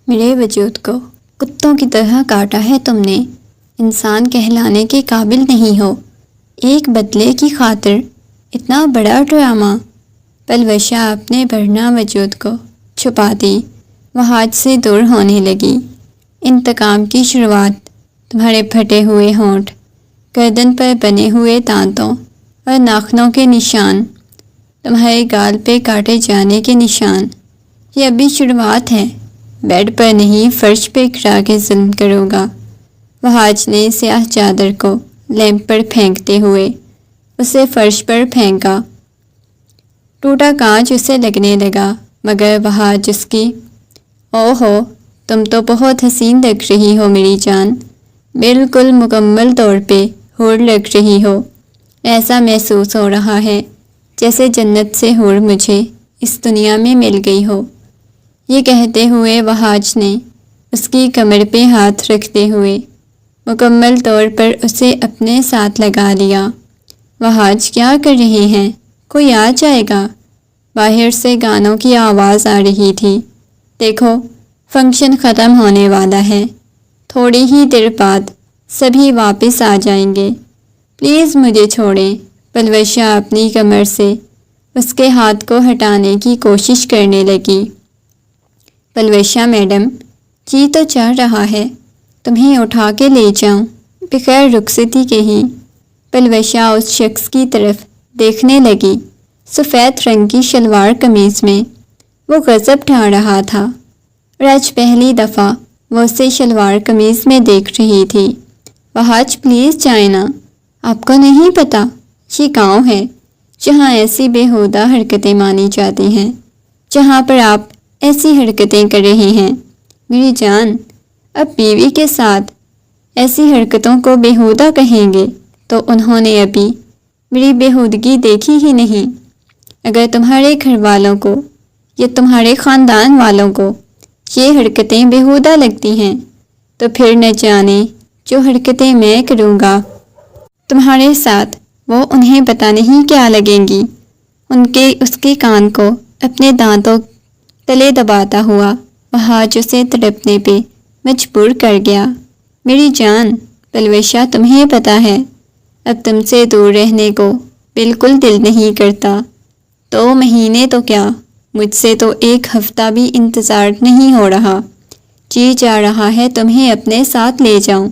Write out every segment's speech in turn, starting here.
میرے وجود کو کتوں کی طرح کاٹا ہے تم نے، انسان کہلانے کے قابل نہیں ہو، ایک بدلے کی خاطر اتنا بڑا ڈرامہ۔ پلوشا اپنے بڑھنا وجود کو چھپا دی، وہاج سے دور ہونے لگی۔ انتقام کی شروعات، تمہارے پھٹے ہوئے ہونٹ، گردن پر بنے ہوئے دانتوں اور ناخنوں کے نشان، تمہارے گال پہ کاٹے جانے کے نشان، یہ ابھی شروعات ہے۔ بیڈ پر نہیں، فرش پہ گرا کے ظلم کروں گا۔ وہاج نے سیاہ چادر کو لیمپ پر پھینکتے ہوئے اسے فرش پر پھینکا۔ ٹوٹا کانچ اسے لگنے لگا، مگر وہاج اس کی او ہو، تم تو بہت حسین لگ رہی ہو میری جان، بالکل مکمل طور پہ حور لگ رہی ہو۔ ایسا محسوس ہو رہا ہے جیسے جنت سے حور مجھے اس دنیا میں مل گئی ہو۔ یہ کہتے ہوئے وہاج نے اس کی کمر پہ ہاتھ رکھتے ہوئے مکمل طور پر اسے اپنے ساتھ لگا لیا۔ وہاج کیا کر رہے ہیں؟ کوئی آ جائے گا۔ باہر سے گانوں کی آواز آ رہی تھی۔ دیکھو، فنکشن ختم ہونے والا ہے، تھوڑی ہی دیر بعد سبھی واپس آ جائیں گے، پلیز مجھے چھوڑیں۔ پلوشا اپنی کمر سے اس کے ہاتھ کو ہٹانے کی کوشش کرنے لگی۔ پلوشا میڈم، جی تو چاہ رہا ہے تمہیں اٹھا کے لے جاؤں، بغیر رخصتی کے ہی۔ پلوشا اس شخص کی طرف دیکھنے لگی، سفید رنگ کی شلوار قمیض میں۔ وہ غضب ڈھا رہا تھا اور آج پہلی دفعہ وہ اسے شلوار قمیض میں دیکھ رہی تھی۔ وہاج پلیز جائیں نا، آپ کو نہیں پتا یہ گاؤں ہے جہاں ایسی بیہودہ حرکتیں مانی جاتی ہیں، جہاں پر آپ ایسی حرکتیں کر رہے ہیں۔ میری جان، اب بیوی کے ساتھ ایسی حرکتوں کو بیہودہ کہیں گے تو انہوں نے ابھی میری بیہودگی دیکھی ہی نہیں۔ اگر تمہارے گھر والوں کو یا تمہارے خاندان والوں کو یہ حرکتیں بیہودہ لگتی ہیں تو پھر نہ جانے جو حرکتیں میں کروں گا تمہارے ساتھ، وہ انہیں پتہ نہیں کیا لگیں گی۔ اس کے کان کو اپنے دانتوں تلے دباتا ہوا وہاج اسے تڑپنے پہ مجبور کر گیا۔ میری جان، پلوشا تمہیں پتہ ہے اب تم سے دور رہنے کو بالکل دل نہیں کرتا۔ 2 مہینے تو کیا، مجھ سے تو 1 ہفتہ بھی انتظار نہیں ہو رہا۔ جی چاہ رہا ہے تمہیں اپنے ساتھ لے جاؤں۔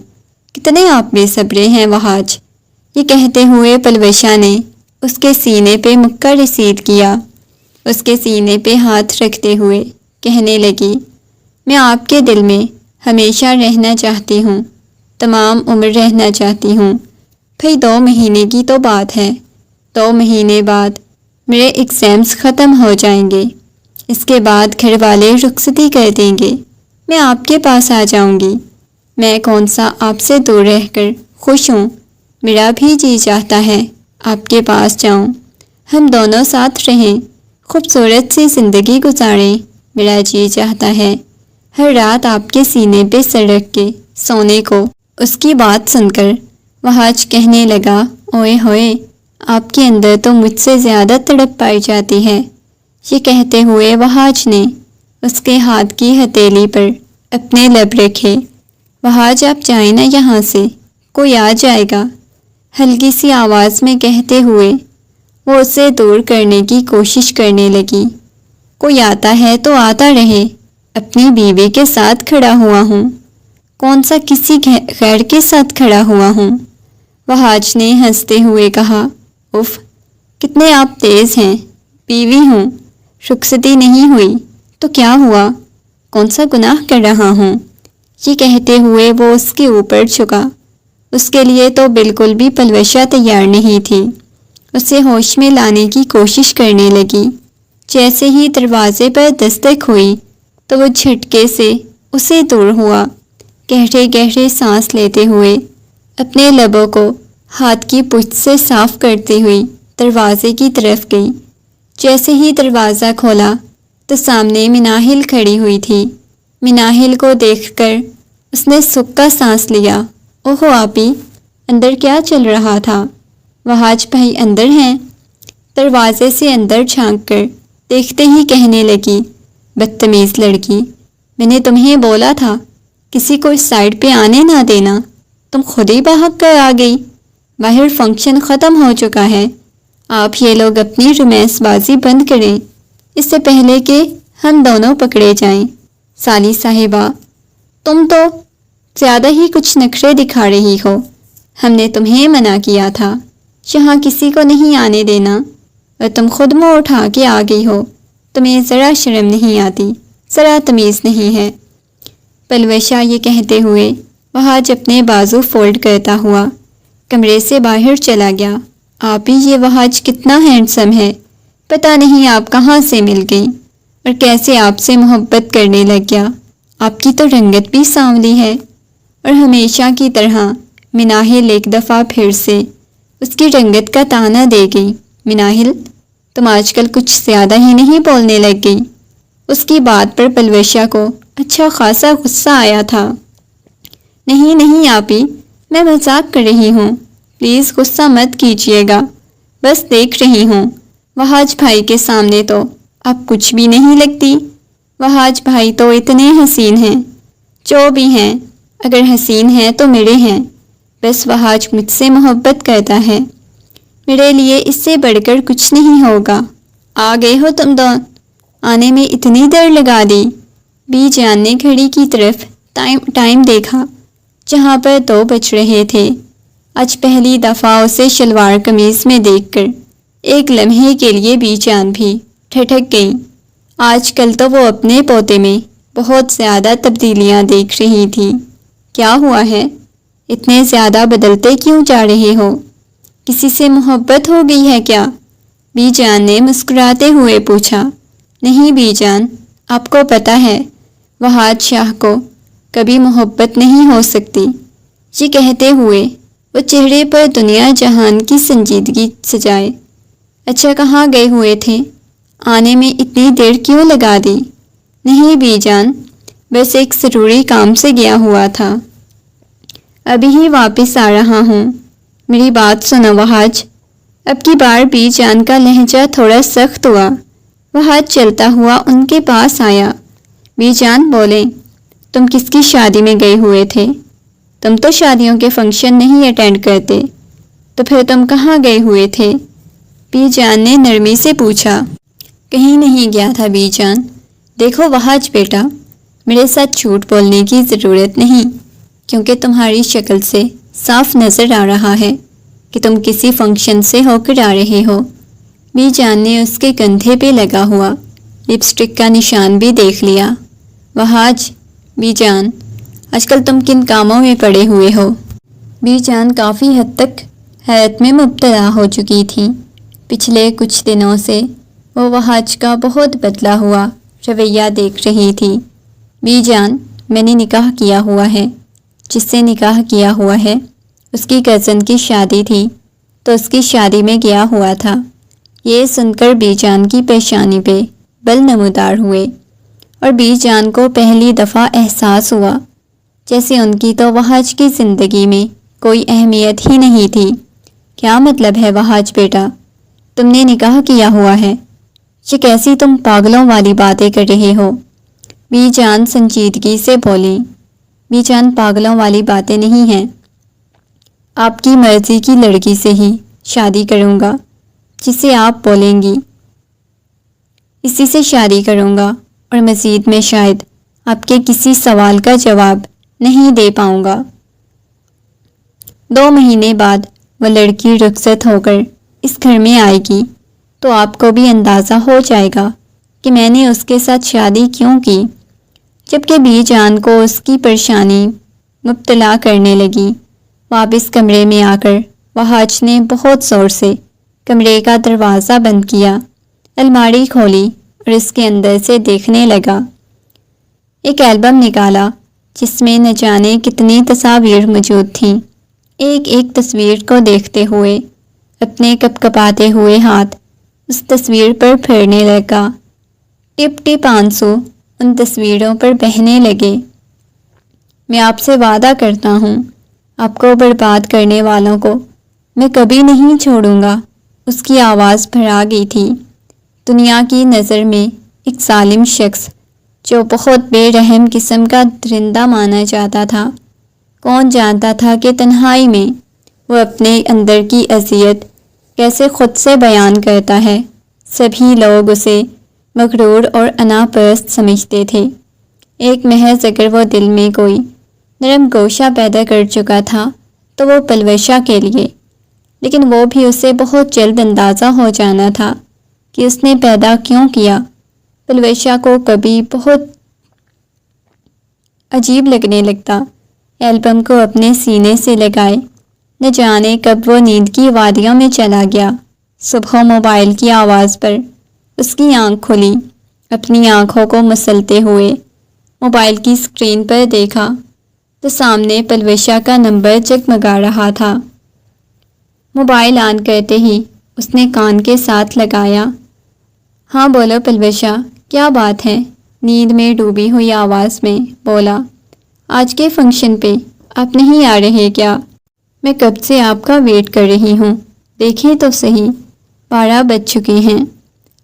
کتنے آپ بے صبرے ہیں وہاج۔ یہ کہتے ہوئے پلوشا نے اس کے سینے پہ مکہ رسید کیا، اس کے سینے پہ ہاتھ رکھتے ہوئے کہنے لگی، میں آپ کے دل میں ہمیشہ رہنا چاہتی ہوں، تمام عمر رہنا چاہتی ہوں۔ بھئی 2 مہینے کی تو بات ہے، 2 مہینے بعد میرے ایگزامز ختم ہو جائیں گے، اس کے بعد گھر والے رخصتی کر دیں گے، میں آپ کے پاس آ جاؤں گی۔ میں کون سا آپ سے دور رہ کر خوش ہوں، میرا بھی جی چاہتا ہے آپ کے پاس جاؤں، ہم دونوں ساتھ رہیں، خوبصورت سی زندگی گزاریں۔ میرا جی چاہتا ہے ہر رات آپ کے سینے پہ سر رکھ کے سونے کو۔ اس کی بات سن کر وہاج کہنے لگا، اوئے ہوئے، آپ کے اندر تو مجھ سے زیادہ تڑپ پائی جاتی ہے۔ یہ کہتے ہوئے وہاج نے اس کے ہاتھ کی ہتھیلی پر اپنے لب رکھے۔ وہاج، آپ جائیں نا یہاں سے، کوئی آ جائے گا، ہلکی سی آواز میں کہتے ہوئے وہ اسے دور کرنے کی کوشش کرنے لگی۔ کوئی آتا ہے تو آتا رہے، اپنی بیوی کے ساتھ کھڑا ہوا ہوں، کون سا کسی غیر کے ساتھ کھڑا ہوا ہوں۔ وہاج نے ہنستے ہوئے کہا، اف، کتنے آپ تیز ہیں، بیوی ہوں، رخصتی نہیں ہوئی تو کیا ہوا، کون سا گناہ کر رہا ہوں۔ یہ کہتے ہوئے وہ اس کے اوپر جھکا۔ اس کے لیے تو بالکل بھی پلوشا تیار نہیں تھی، اسے ہوش میں لانے کی کوشش کرنے لگی۔ جیسے ہی دروازے پر دستک ہوئی تو وہ جھٹکے سے اسے دور ہوا، گہرے گہرے سانس لیتے ہوئے اپنے لبوں کو ہاتھ کی پشت سے صاف کرتی ہوئی دروازے کی طرف گئی۔ جیسے ہی دروازہ کھولا تو سامنے مناہل کھڑی ہوئی تھی۔ مناہل کو دیکھ کر اس نے سکھ کا سانس لیا۔ اوہو آپی، اندر کیا چل رہا تھا؟ وہاج بھائی اندر ہیں؟ دروازے سے اندر جھانک کر دیکھتے ہی کہنے لگی، بدتمیز لڑکی، میں نے تمہیں بولا تھا کسی کو اس سائڈ پہ آنے نہ دینا، تم خود ہی بھاگ کر آ گئی۔ باہر فنکشن ختم ہو چکا ہے، آپ یہ لوگ اپنی رومانس بازی بند کریں اس سے پہلے کہ ہم دونوں پکڑے جائیں۔ سالی صاحبہ، تم تو زیادہ ہی کچھ نخرے دکھا رہی ہو۔ ہم نے تمہیں منع کیا تھا یہاں کسی کو نہیں آنے دینا، اور تم خود منہ اٹھا کے آ گئی ہو۔ تمہیں ذرا شرم نہیں آتی، ذرا تمیز نہیں ہے۔ پلوشا یہ کہتے ہوئے وہاج اپنے بازو فولڈ کرتا ہوا کمرے سے باہر چلا گیا۔ آپ ہی یہ وہاج کتنا ہینڈسم ہے، پتہ نہیں آپ کہاں سے مل گئی اور کیسے آپ سے محبت کرنے لگ گیا۔ آپ کی تو رنگت بھی سانولی ہے۔ اور ہمیشہ کی طرح مناہل ایک دفعہ پھر سے اس کی رنگت کا تانا دے گئی۔ مناہل، تم آج کل کچھ زیادہ ہی نہیں بولنے لگ گئی۔ اس کی بات پر پلوشا کو اچھا خاصا غصہ آیا تھا۔ نہیں نہیں آپی، میں مذاق کر رہی ہوں، پلیز غصہ مت کیجیے گا، بس دیکھ رہی ہوں۔ وہاج بھائی کے سامنے تو اب کچھ بھی نہیں لگتی۔ وہاج بھائی تو اتنے حسین ہیں، جو بھی ہیں، اگر حسین ہیں تو میرے ہیں، بس وہاج مجھ سے محبت کرتا ہے، میرے لیے اس سے بڑھ کر کچھ نہیں ہوگا۔ آ گئے ہو تم دونوں، آنے میں اتنی دیر لگا دی۔ بی جان نے گھڑی کی طرف ٹائم دیکھا جہاں پر 2 بج رہے تھے۔ آج پہلی دفعہ اسے شلوار قمیض میں دیکھ کر ایک لمحے کے لیے بی جان بھی ٹھٹک گئی۔ آج کل تو وہ اپنے پوتے میں بہت زیادہ تبدیلیاں دیکھ رہی تھی۔ کیا ہوا ہے؟ اتنے زیادہ بدلتے کیوں جا رہے ہو؟ کسی سے محبت ہو گئی ہے کیا؟ بی جان نے مسکراتے ہوئے پوچھا۔ نہیں بی جان، آپ کو پتہ ہے وہاج شاہ کو کبھی محبت نہیں ہو سکتی۔ یہ کہتے ہوئے وہ چہرے پر دنیا جہان کی سنجیدگی سجائے۔ اچھا کہاں گئے ہوئے تھے؟ آنے میں اتنی دیر کیوں لگا دی؟ نہیں بی جان، بس ایک ضروری کام سے گیا ہوا تھا، ابھی ہی واپس آ رہا ہوں۔ میری بات سنو وہاج۔ اب کی بار بی جان کا لہجہ تھوڑا سخت ہوا۔ وہاج چلتا ہوا ان کے پاس آیا۔ بی جان بولے، تم کس کی شادی میں گئے ہوئے تھے؟ تم تو شادیوں کے فنکشن نہیں اٹینڈ کرتے، تو پھر تم کہاں گئے ہوئے تھے؟ بی جان نے نرمی سے پوچھا۔ کہیں نہیں گیا تھا بی جان۔ دیکھو وہاج بیٹا، میرے ساتھ جھوٹ بولنے کی ضرورت نہیں، کیونکہ تمہاری شکل سے صاف نظر آ رہا ہے کہ تم کسی فنکشن سے ہو کر آ رہے ہو۔ بی جان نے اس کے کندھے پہ لگا ہوا لپسٹک کا نشان بھی دیکھ لیا۔ وہاج، بی جان، آج کل تم کن کاموں میں پڑے ہوئے ہو؟ بی جان کافی حد تک حیرت میں مبتلا ہو چکی تھی۔ پچھلے کچھ دنوں سے وہ وہاج کا بہت بدلا ہوا رویہ دیکھ رہی تھی۔ بی جان، میں نے نکاح کیا ہوا ہے۔ جس سے نکاح کیا ہوا ہے اس کی کزن کی شادی تھی، تو اس کی شادی میں گیا ہوا تھا۔ یہ سن کر بی جان کی پیشانی پہ بل نمودار ہوئے، اور بی جان کو پہلی دفعہ احساس ہوا جیسے ان کی تو وہاج کی زندگی میں کوئی اہمیت ہی نہیں تھی۔ کیا مطلب ہے وہاج بیٹا؟ تم نے نکاح کیا ہوا ہے؟ یہ کیسی تم پاگلوں والی باتیں کر رہے ہو؟ بی جان سنجیدگی سے بولی۔ بی جان، پاگلوں والی باتیں نہیں ہیں، آپ کی مرضی کی لڑکی سے ہی شادی کروں گا، جسے آپ بولیں گی اسی سے شادی کروں گا، اور مزید میں شاید آپ کے کسی سوال کا جواب نہیں دے پاؤں گا۔ 2 مہینے بعد وہ لڑکی رخصت ہو کر اس گھر میں آئے گی، تو آپ کو بھی اندازہ ہو جائے گا کہ میں نے اس کے ساتھ شادی کیوں کی۔ جبکہ بی جان کو اس کی پریشانی مبتلا کرنے لگی۔ واپس کمرے میں آ کر وہاج نے بہت زور سے کمرے کا دروازہ بند کیا، الماری کھولی اور اس کے اندر سے دیکھنے لگا۔ ایک البم نکالا جس میں نہ جانے کتنی تصاویر موجود تھیں۔ ایک ایک تصویر کو دیکھتے ہوئے اپنے کپکپاتے ہوئے ہاتھ اس تصویر پر پھیرنے لگا۔ ٹپ ٹپ آنسو ان تصویروں پر بہنے لگے۔ میں آپ سے وعدہ کرتا ہوں، آپ کو برباد کرنے والوں کو میں کبھی نہیں چھوڑوں گا۔ اس کی آواز بھرا گئی تھی۔ دنیا کی نظر میں ایک ظالم شخص جو بہت بے رحم قسم کا درندہ مانا جاتا تھا۔ کون جانتا تھا کہ تنہائی میں وہ اپنے اندر کی اذیت کیسے خود سے بیان کرتا ہے۔ سبھی لوگ اسے مغرور اور انا پرست سمجھتے تھے۔ ایک محض اگر وہ دل میں کوئی نرم گوشہ پیدا کر چکا تھا تو وہ پلوشا کے لیے، لیکن وہ بھی اسے بہت جلد اندازہ ہو جانا تھا کہ اس نے پیدا کیوں کیا۔ پلوشا کو کبھی بہت عجیب لگنے لگتا ایلبم کو اپنے سینے سے لگائے، نہ جانے کب وہ نیند کی وادیوں میں چلا گیا۔ صبح موبائل کی آواز پر اس کی آنکھ کھلی۔ اپنی آنکھوں کو مسلتے ہوئے موبائل کی اسکرین پر دیکھا تو سامنے پلوشا کا نمبر جگمگا رہا تھا۔ موبائل آن کرتے ہی اس نے کان کے ساتھ لگایا۔ ہاں بولو پلوشا، کیا بات ہے؟ نیند میں ڈوبی ہوئی آواز میں بولا۔ آج کے فنکشن پہ آپ نہیں آ رہے کیا؟ میں کب سے آپ کا ویٹ کر رہی ہوں۔ دیکھیں تو صحیح، 12 بج چکے ہیں،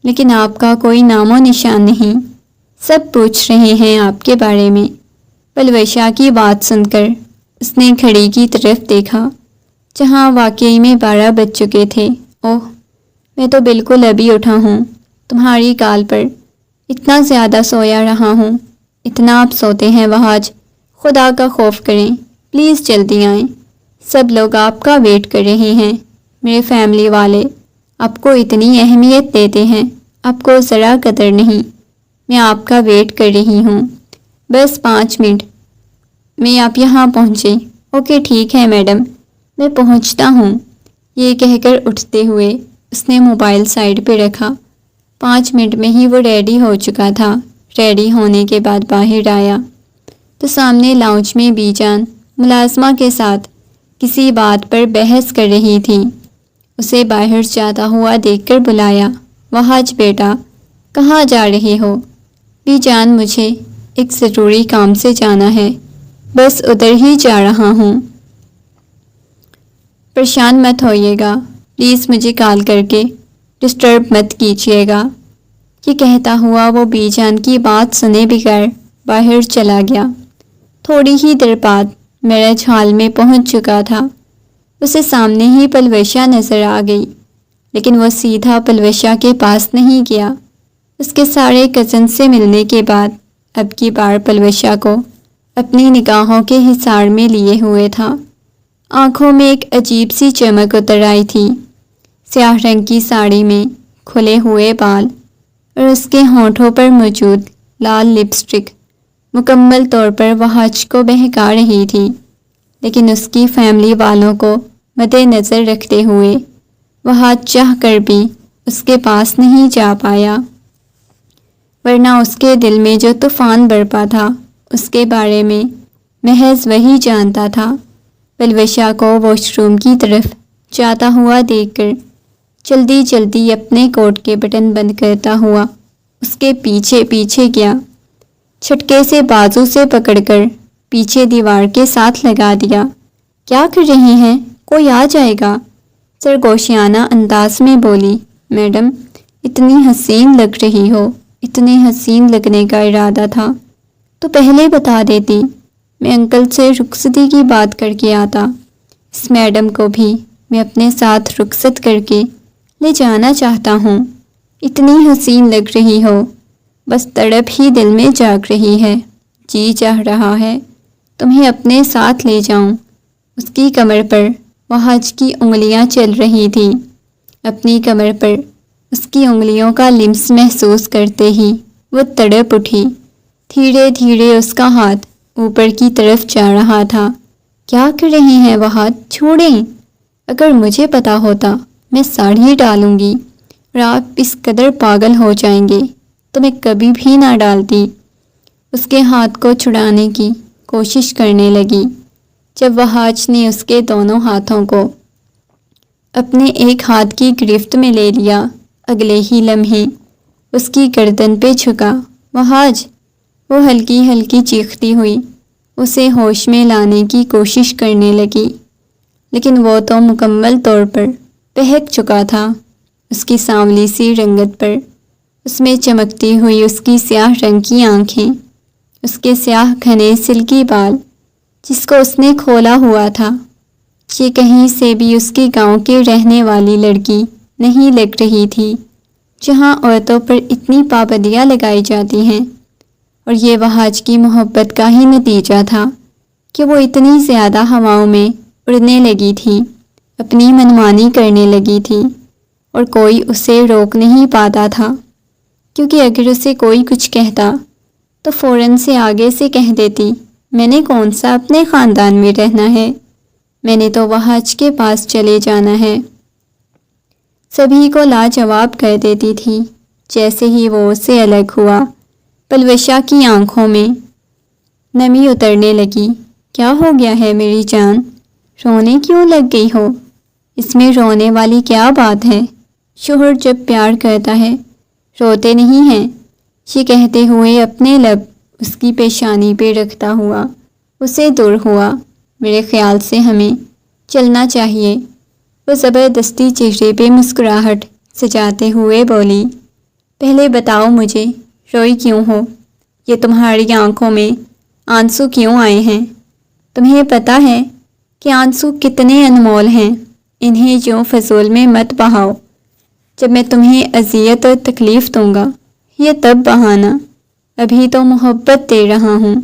لیکن آپ کا کوئی نام و نشان نہیں۔ سب پوچھ رہے ہیں آپ کے بارے میں۔ پلوشا کی بات سن کر اس نے گھڑی کی طرف دیکھا جہاں واقعی میں 12 بج چکے تھے۔ اوہ، میں تو بالکل ابھی اٹھا ہوں، تمہاری کال پر اتنا زیادہ سویا رہا ہوں۔ اتنا آپ سوتے ہیں وہاج، خدا کا خوف کریں، پلیز جلدی آئیں۔ سب لوگ آپ کا ویٹ کر رہے ہیں۔ میرے فیملی والے آپ کو اتنی اہمیت دیتے ہیں، آپ کو ذرا قدر نہیں۔ میں آپ کا ویٹ کر رہی ہوں، بس 5 منٹ میں آپ یہاں پہنچے۔ اوکے ٹھیک ہے میڈم، میں پہنچتا ہوں۔ یہ کہہ کر اٹھتے ہوئے اس نے موبائل سائڈ پہ رکھا۔ 5 منٹ میں ہی وہ ریڈی ہو چکا تھا۔ ریڈی ہونے کے بعد باہر آیا تو سامنے لاؤنج میں بی جان ملازمہ کے ساتھ کسی بات پر بحث کر رہی تھی۔ اسے باہر جاتا ہوا دیکھ کر بلایا۔ وہاج بیٹا، کہاں جا رہے ہو؟ بی جان، مجھے ایک ضروری کام سے جانا ہے، بس ادھر ہی جا رہا ہوں۔ پریشان مت ہوئیے گا، پلیز مجھے کال کر کے ڈسٹرب مت کیجیے گا۔ یہ کہتا ہوا وہ بی جان کی بات سنے بغیر باہر چلا گیا۔ تھوڑی ہی دیر بعد میرج ہال میں پہنچ چکا تھا۔ اسے سامنے ہی پلوشا نظر آ گئی، لیکن وہ سیدھا پلوشا کے پاس نہیں گیا۔ اس کے سارے کزن سے ملنے کے بعد اب کی بار پلوشا کو اپنی نگاہوں کے حصار میں لیے ہوئے تھا۔ آنکھوں میں ایک عجیب سی چمک اتر آئی تھی۔ سیاہ رنگ کی ساڑی میں کھلے ہوئے بال اور اس کے ہونٹوں پر موجود لال لپسٹک مکمل طور پر وہاج کو بہکا رہی تھی، لیکن اس کی فیملی والوں کو مد نظر رکھتے ہوئے وہاج چاہ کر بھی اس کے پاس نہیں جا پایا، ورنہ اس کے دل میں جو طوفان برپا تھا اس کے بارے میں محض وہی جانتا تھا۔ پلوشا کو واش روم کی طرف جاتا ہوا دیکھ کر جلدی جلدی اپنے کوٹ کے بٹن بند کرتا ہوا اس کے پیچھے پیچھے گیا۔ چھٹکے سے بازو سے پکڑ کر پیچھے دیوار کے ساتھ لگا دیا۔ کیا کر رہی ہیں؟ کوئی آ جائے گا، سرگوشیانہ انداز میں بولی۔ میڈم، اتنی حسین لگ رہی ہو۔ اتنے حسین لگنے کا ارادہ تھا تو پہلے بتا دیتی، میں انکل سے رخصتی کی بات کر کے آتا۔ اس میڈم کو بھی میں اپنے ساتھ رخصت کر کے لے جانا چاہتا ہوں۔ اتنی حسین لگ رہی ہو، بس تڑپ ہی دل میں جاگ رہی ہے، جی چاہ رہا ہے تمہیں اپنے ساتھ لے جاؤں۔ اس کی کمر پر وہاج کی انگلیاں چل رہی تھیں۔ اپنی کمر پر اس کی انگلیوں کا لمس محسوس کرتے ہی وہ تڑپ اٹھی۔ دھیرے دھیرے اس کا ہاتھ اوپر کی طرف جا رہا تھا۔ کیا کر رہی ہیں وہاج؟ چھوڑیں، اگر مجھے پتا ہوتا میں ساڑی ڈالوں گی اور آپ اس قدر پاگل ہو جائیں گے تو میں کبھی بھی نہ ڈالتی۔ اس کے ہاتھ کو چھڑانے کی کوشش کرنے لگی، جب وہاج نے اس کے دونوں ہاتھوں کو اپنے ایک ہاتھ کی گرفت میں لے لیا، اگلے ہی لمحے اس کی گردن پہ جھکا۔ وہاج، وہ ہلکی ہلکی چیختی ہوئی اسے ہوش میں لانے کی کوشش کرنے لگی، لیکن وہ تو مکمل طور پر بہک چکا تھا۔ اس کی سانولی سی رنگت پر اس میں چمکتی ہوئی اس کی سیاہ رنگ کی آنکھیں، اس کے سیاہ گھنے سلکی بال جس کو اس نے کھولا ہوا تھا، یہ کہیں سے بھی اس کے گاؤں کے رہنے والی لڑکی نہیں لگ رہی تھی جہاں عورتوں پر اتنی پابندیاں لگائی جاتی ہیں۔ اور یہ وحاج کی محبت کا ہی نتیجہ تھا کہ وہ اتنی زیادہ ہواؤں میں اڑنے لگی تھی، اپنی منمانی کرنے لگی تھی، اور کوئی اسے روک نہیں پاتا تھا، کیونکہ اگر اسے کوئی کچھ کہتا تو فوراً سے آگے سے کہہ دیتی، میں نے کون سا اپنے خاندان میں رہنا ہے، میں نے تو وحاج کے پاس چلے جانا ہے۔ سبھی کو لاجواب کر دیتی تھی۔ جیسے ہی وہ اس سے الگ ہوا، پلوشا کی آنکھوں میں نمی اترنے لگی۔ کیا ہو گیا ہے میری جان؟ رونے کیوں لگ گئی ہو؟ اس میں رونے والی کیا بات ہے؟ شوہر جب پیار کرتا ہے روتے نہیں ہیں، یہ کہتے ہوئے اپنے لب اس کی پیشانی پہ رکھتا ہوا اسے دور ہوا۔ میرے خیال سے ہمیں چلنا چاہیے۔ وہ زبردستی چہرے پہ مسکراہٹ سجاتے ہوئے بولی، پہلے بتاؤ مجھے روئی کیوں ہو؟ یہ تمہاری آنکھوں میں آنسو کیوں آئے ہیں؟ تمہیں پتہ ہے کہ آنسو کتنے انمول ہیں، انہیں یوں فضول میں مت بہاؤ۔ جب میں تمہیں اذیت اور تکلیف دوں گا یہ تب بہانا، ابھی تو محبت دے رہا ہوں،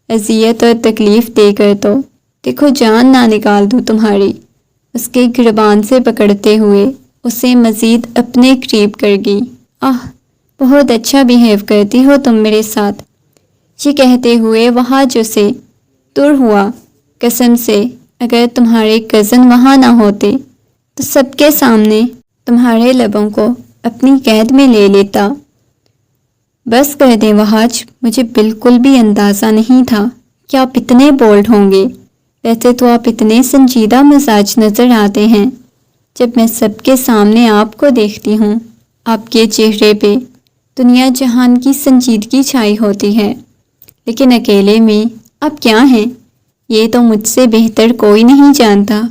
اذیت اور تکلیف دے کر تو دیکھو جان نہ نکال دوں تمہاری۔ اس کے گربان سے پکڑتے ہوئے اسے مزید اپنے قریب کر گئی۔ بہت اچھا بیہیو کرتی ہو تم میرے ساتھ، یہ کہتے ہوئے وحاج سے دور ہوا۔ قسم سے اگر تمہارے کزن وہاں نہ ہوتے تو سب کے سامنے تمہارے لبوں کو اپنی قید میں لے لیتا۔ بس کر دیں وحاج، مجھے بالکل بھی اندازہ نہیں تھا کہ آپ اتنے بولڈ ہوں گے۔ ویسے تو آپ اتنے سنجیدہ مزاج نظر آتے ہیں، جب میں سب کے سامنے آپ کو دیکھتی ہوں آپ کے چہرے پہ دنیا جہان کی سنجیدگی چھائی ہوتی ہے، لیکن اکیلے میں آپ کیا ہیں یہ تو مجھ سے بہتر کوئی نہیں جانتا۔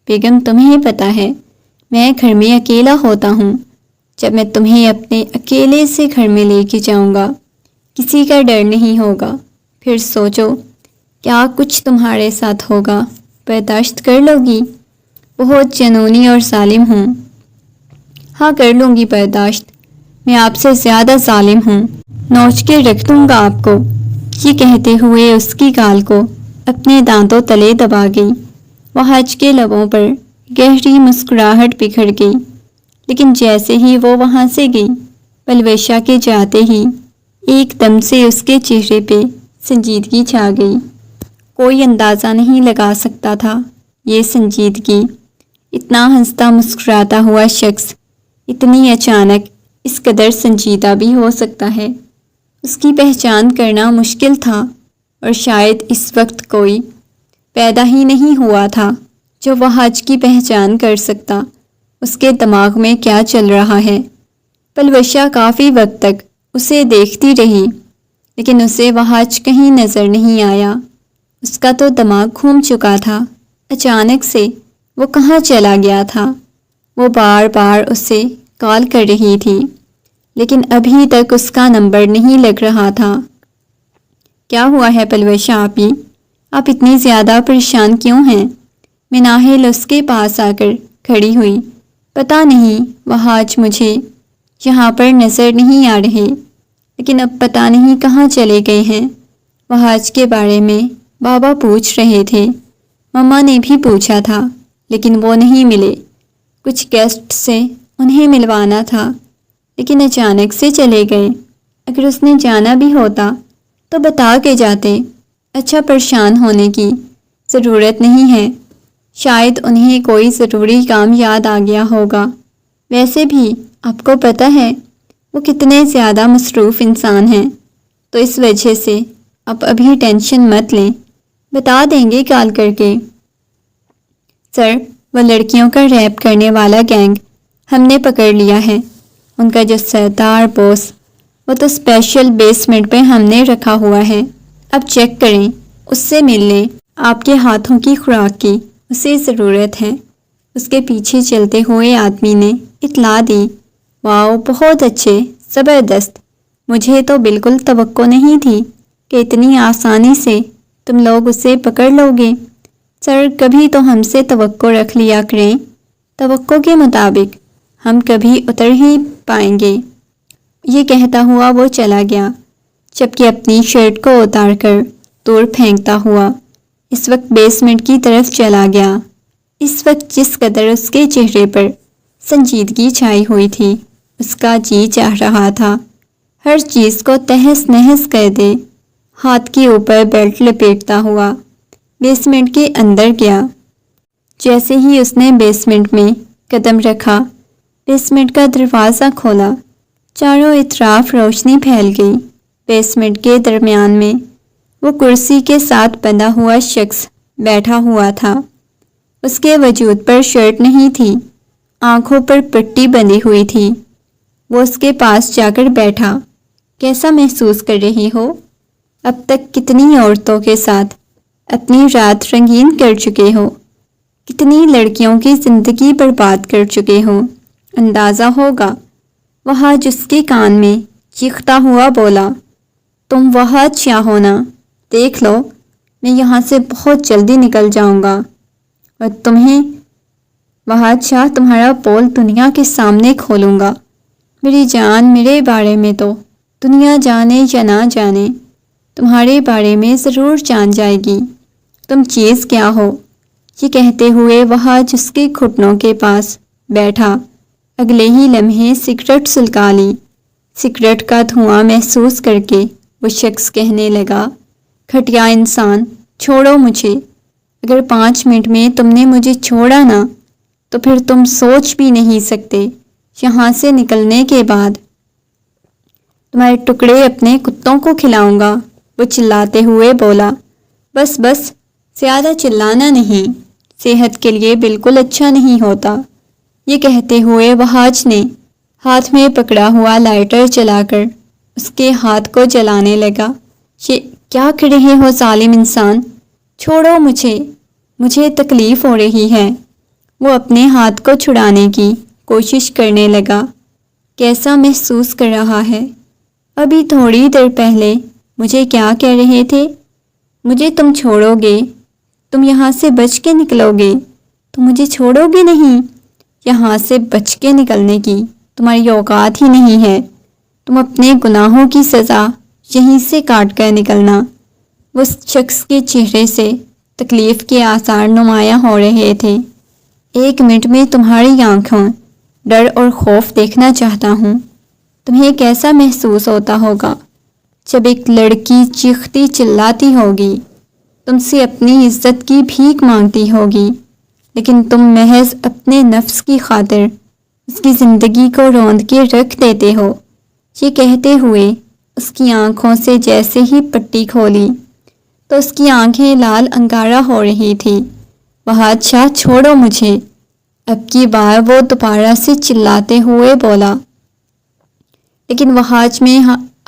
بیگم تمہیں پتہ ہے میں گھر میں اکیلا ہوتا ہوں، جب میں تمہیں اپنے اکیلے سے گھر میں لے کے جاؤں گا کسی کا ڈر نہیں ہوگا، پھر سوچو کیا کچھ تمہارے ساتھ ہوگا، برداشت کر لو گی؟ بہت جنونی اور ظالم ہوں۔ ہاں کر لوں گی برداشت، میں آپ سے زیادہ ظالم ہوں، نوچ کے رکھ دوں گا آپ کو۔ یہ کہتے ہوئے اس کی گال کو اپنے دانتوں تلے دبا گئی۔ وحاج کے لبوں پر گہری مسکراہٹ بکھر گئی، لیکن جیسے ہی وہ وہاں سے گئی پلوشا کے جاتے ہی ایک دم سے اس کے چہرے پہ سنجیدگی چھا گئی۔ کوئی اندازہ نہیں لگا سکتا تھا یہ سنجیدگی، اتنا ہنستا مسکراتا ہوا شخص اتنی اچانک اس قدر سنجیدہ بھی ہو سکتا ہے۔ اس کی پہچان کرنا مشکل تھا، اور شاید اس وقت کوئی پیدا ہی نہیں ہوا تھا جو وحاج کی پہچان کر سکتا اس کے دماغ میں کیا چل رہا ہے۔ پلوشا کافی وقت تک اسے دیکھتی رہی، لیکن اسے وحاج کہیں نظر نہیں آیا۔ اس کا تو دماغ گھوم چکا تھا، اچانک سے وہ کہاں چلا گیا تھا۔ وہ بار بار اسے کال کر رہی تھی، لیکن ابھی تک اس کا نمبر نہیں لگ رہا تھا۔ کیا ہوا ہے پلوشا آپی؟ آپ اتنی زیادہ پریشان کیوں ہیں؟ مناہل اس کے پاس آ کر کھڑی ہوئی۔ پتہ نہیں وحاج مجھے یہاں پر نظر نہیں آ رہے، لیکن اب پتہ نہیں کہاں چلے گئے ہیں۔ وحاج کے بارے میں بابا پوچھ رہے تھے، مما نے بھی پوچھا تھا، لیکن وہ نہیں ملے۔ کچھ گیسٹ سے انہیں ملوانا تھا، لیکن اچانک سے چلے گئے۔ اگر اس نے جانا بھی ہوتا تو بتا کے جاتے۔ اچھا پریشان ہونے کی ضرورت نہیں ہے، شاید انہیں کوئی ضروری کام یاد آ گیا ہوگا۔ ویسے بھی آپ کو پتہ ہے وہ کتنے زیادہ مصروف انسان ہیں، تو اس وجہ سے آپ ابھی ٹینشن مت لیں، بتا دیں گے کال کر کے۔ سر، وہ لڑکیوں کا ریپ کرنے والا گینگ ہم نے پکڑ لیا ہے۔ ان کا جو سردار بوس وہ تو اسپیشل بیسمنٹ پہ ہم نے رکھا ہوا ہے، اب چیک کریں، اس سے مل لیں۔ آپ کے ہاتھوں کی خوراک کی اسے ضرورت ہے۔ اس کے پیچھے چلتے ہوئے آدمی نے اطلاع دی۔ واؤ، بہت اچھے، زبردست، مجھے تو بالکل توقع نہیں تھی کہ اتنی آسانی سے تم لوگ اسے پکڑ لو گے۔ سر کبھی تو ہم سے توقع رکھ لیا کریں، توقع کے مطابق ہم کبھی اتر ہی پائیں گے۔ یہ کہتا ہوا وہ چلا گیا، جبکہ اپنی شرٹ کو اتار کر دور پھینکتا ہوا اس وقت بیسمنٹ کی طرف چلا گیا۔ اس وقت جس قدر اس کے چہرے پر سنجیدگی چھائی ہوئی تھی، اس کا جی چاہ رہا تھا ہر چیز کو تہس نہس کر دے۔ ہاتھ کے اوپر بیلٹ لپیٹتا ہوا بیسمنٹ کے اندر گیا۔ جیسے ہی اس نے بیسمنٹ میں قدم رکھا، بیسمنٹ کا دروازہ کھولا، چاروں اطراف روشنی پھیل گئی۔ بیسمنٹ کے درمیان میں وہ کرسی کے ساتھ بندھا ہوا شخص بیٹھا ہوا تھا۔ اس کے وجود پر شرٹ نہیں تھی، آنکھوں پر پٹی بندھی ہوئی تھی۔ وہ اس کے پاس جا کر بیٹھا۔ کیسا محسوس کر رہی ہو؟ اب تک کتنی عورتوں کے ساتھ اپنی رات رنگین کر چکے ہو، کتنی لڑکیوں کی زندگی برباد کر چکے ہو، اندازہ ہوگا۔ وہاں جس کے کان میں چیختا ہوا بولا، تم وہاں کیا ہونا، دیکھ لو میں یہاں سے بہت جلدی نکل جاؤں گا اور تمہیں وہاں چاہ تمہارا پول دنیا کے سامنے کھولوں گا۔ میری جان، میرے بارے میں تو دنیا جانے یا نہ جانے، تمہارے بارے میں ضرور جان جائے گی۔ تم چیز کیا ہو؟ یہ کہتے ہوئے وہاں جس کے گھٹنوں کے پاس بیٹھا اگلے ہی لمحے سگریٹ سلگا لی۔ سگریٹ کا دھواں محسوس کر کے وہ شخص کہنے لگا، گھٹیا انسان، چھوڑو مجھے۔ اگر 5 منٹ میں تم نے مجھے چھوڑا نا تو پھر تم سوچ بھی نہیں سکتے یہاں سے نکلنے کے بعد تمہارے ٹکڑے اپنے کتوں کو کھلاؤں گا۔ وہ چلاتے ہوئے بولا، بس بس، زیادہ چلانا نہیں، صحت کے لیے بالکل اچھا نہیں ہوتا۔ یہ کہتے ہوئے وہاج نے ہاتھ میں پکڑا ہوا لائٹر جلا کر اس کے ہاتھ کو جلانے لگا۔ یہ کیا کر رہے ہو ظالم انسان، چھوڑو مجھے تکلیف ہو رہی ہے۔ وہ اپنے ہاتھ کو چھڑانے کی کوشش کرنے لگا۔ کیسا محسوس کر رہا ہے؟ ابھی تھوڑی دیر پہلے مجھے کیا کہہ رہے تھے؟ مجھے تم چھوڑو گے، تم یہاں سے بچ کے نکلو گے، تم مجھے چھوڑو گے نہیں۔ یہاں سے بچ کے نکلنے کی تمہاری اوقات ہی نہیں ہے، تم اپنے گناہوں کی سزا یہیں سے کاٹ کر نکلنا۔ اس شخص کے چہرے سے تکلیف کے آثار نمایاں ہو رہے تھے۔ 1 منٹ میں تمہاری آنکھوں ڈر اور خوف دیکھنا چاہتا ہوں۔ تمہیں کیسا محسوس ہوتا ہوگا جب ایک لڑکی چیختی چلاتی ہوگی، تم سے اپنی عزت کی بھیک مانگتی ہوگی، لیکن تم محض اپنے نفس کی خاطر اس کی زندگی کو روند کے رکھ دیتے ہو۔ یہ کہتے ہوئے اس کی آنکھوں سے جیسے ہی پٹی کھولی تو اس کی آنکھیں لال انگارہ ہو رہی تھی۔ بادشاہ چھوڑو مجھے، اب کی بار وہ دوبارہ سے چلاتے ہوئے بولا، لیکن وہاج میں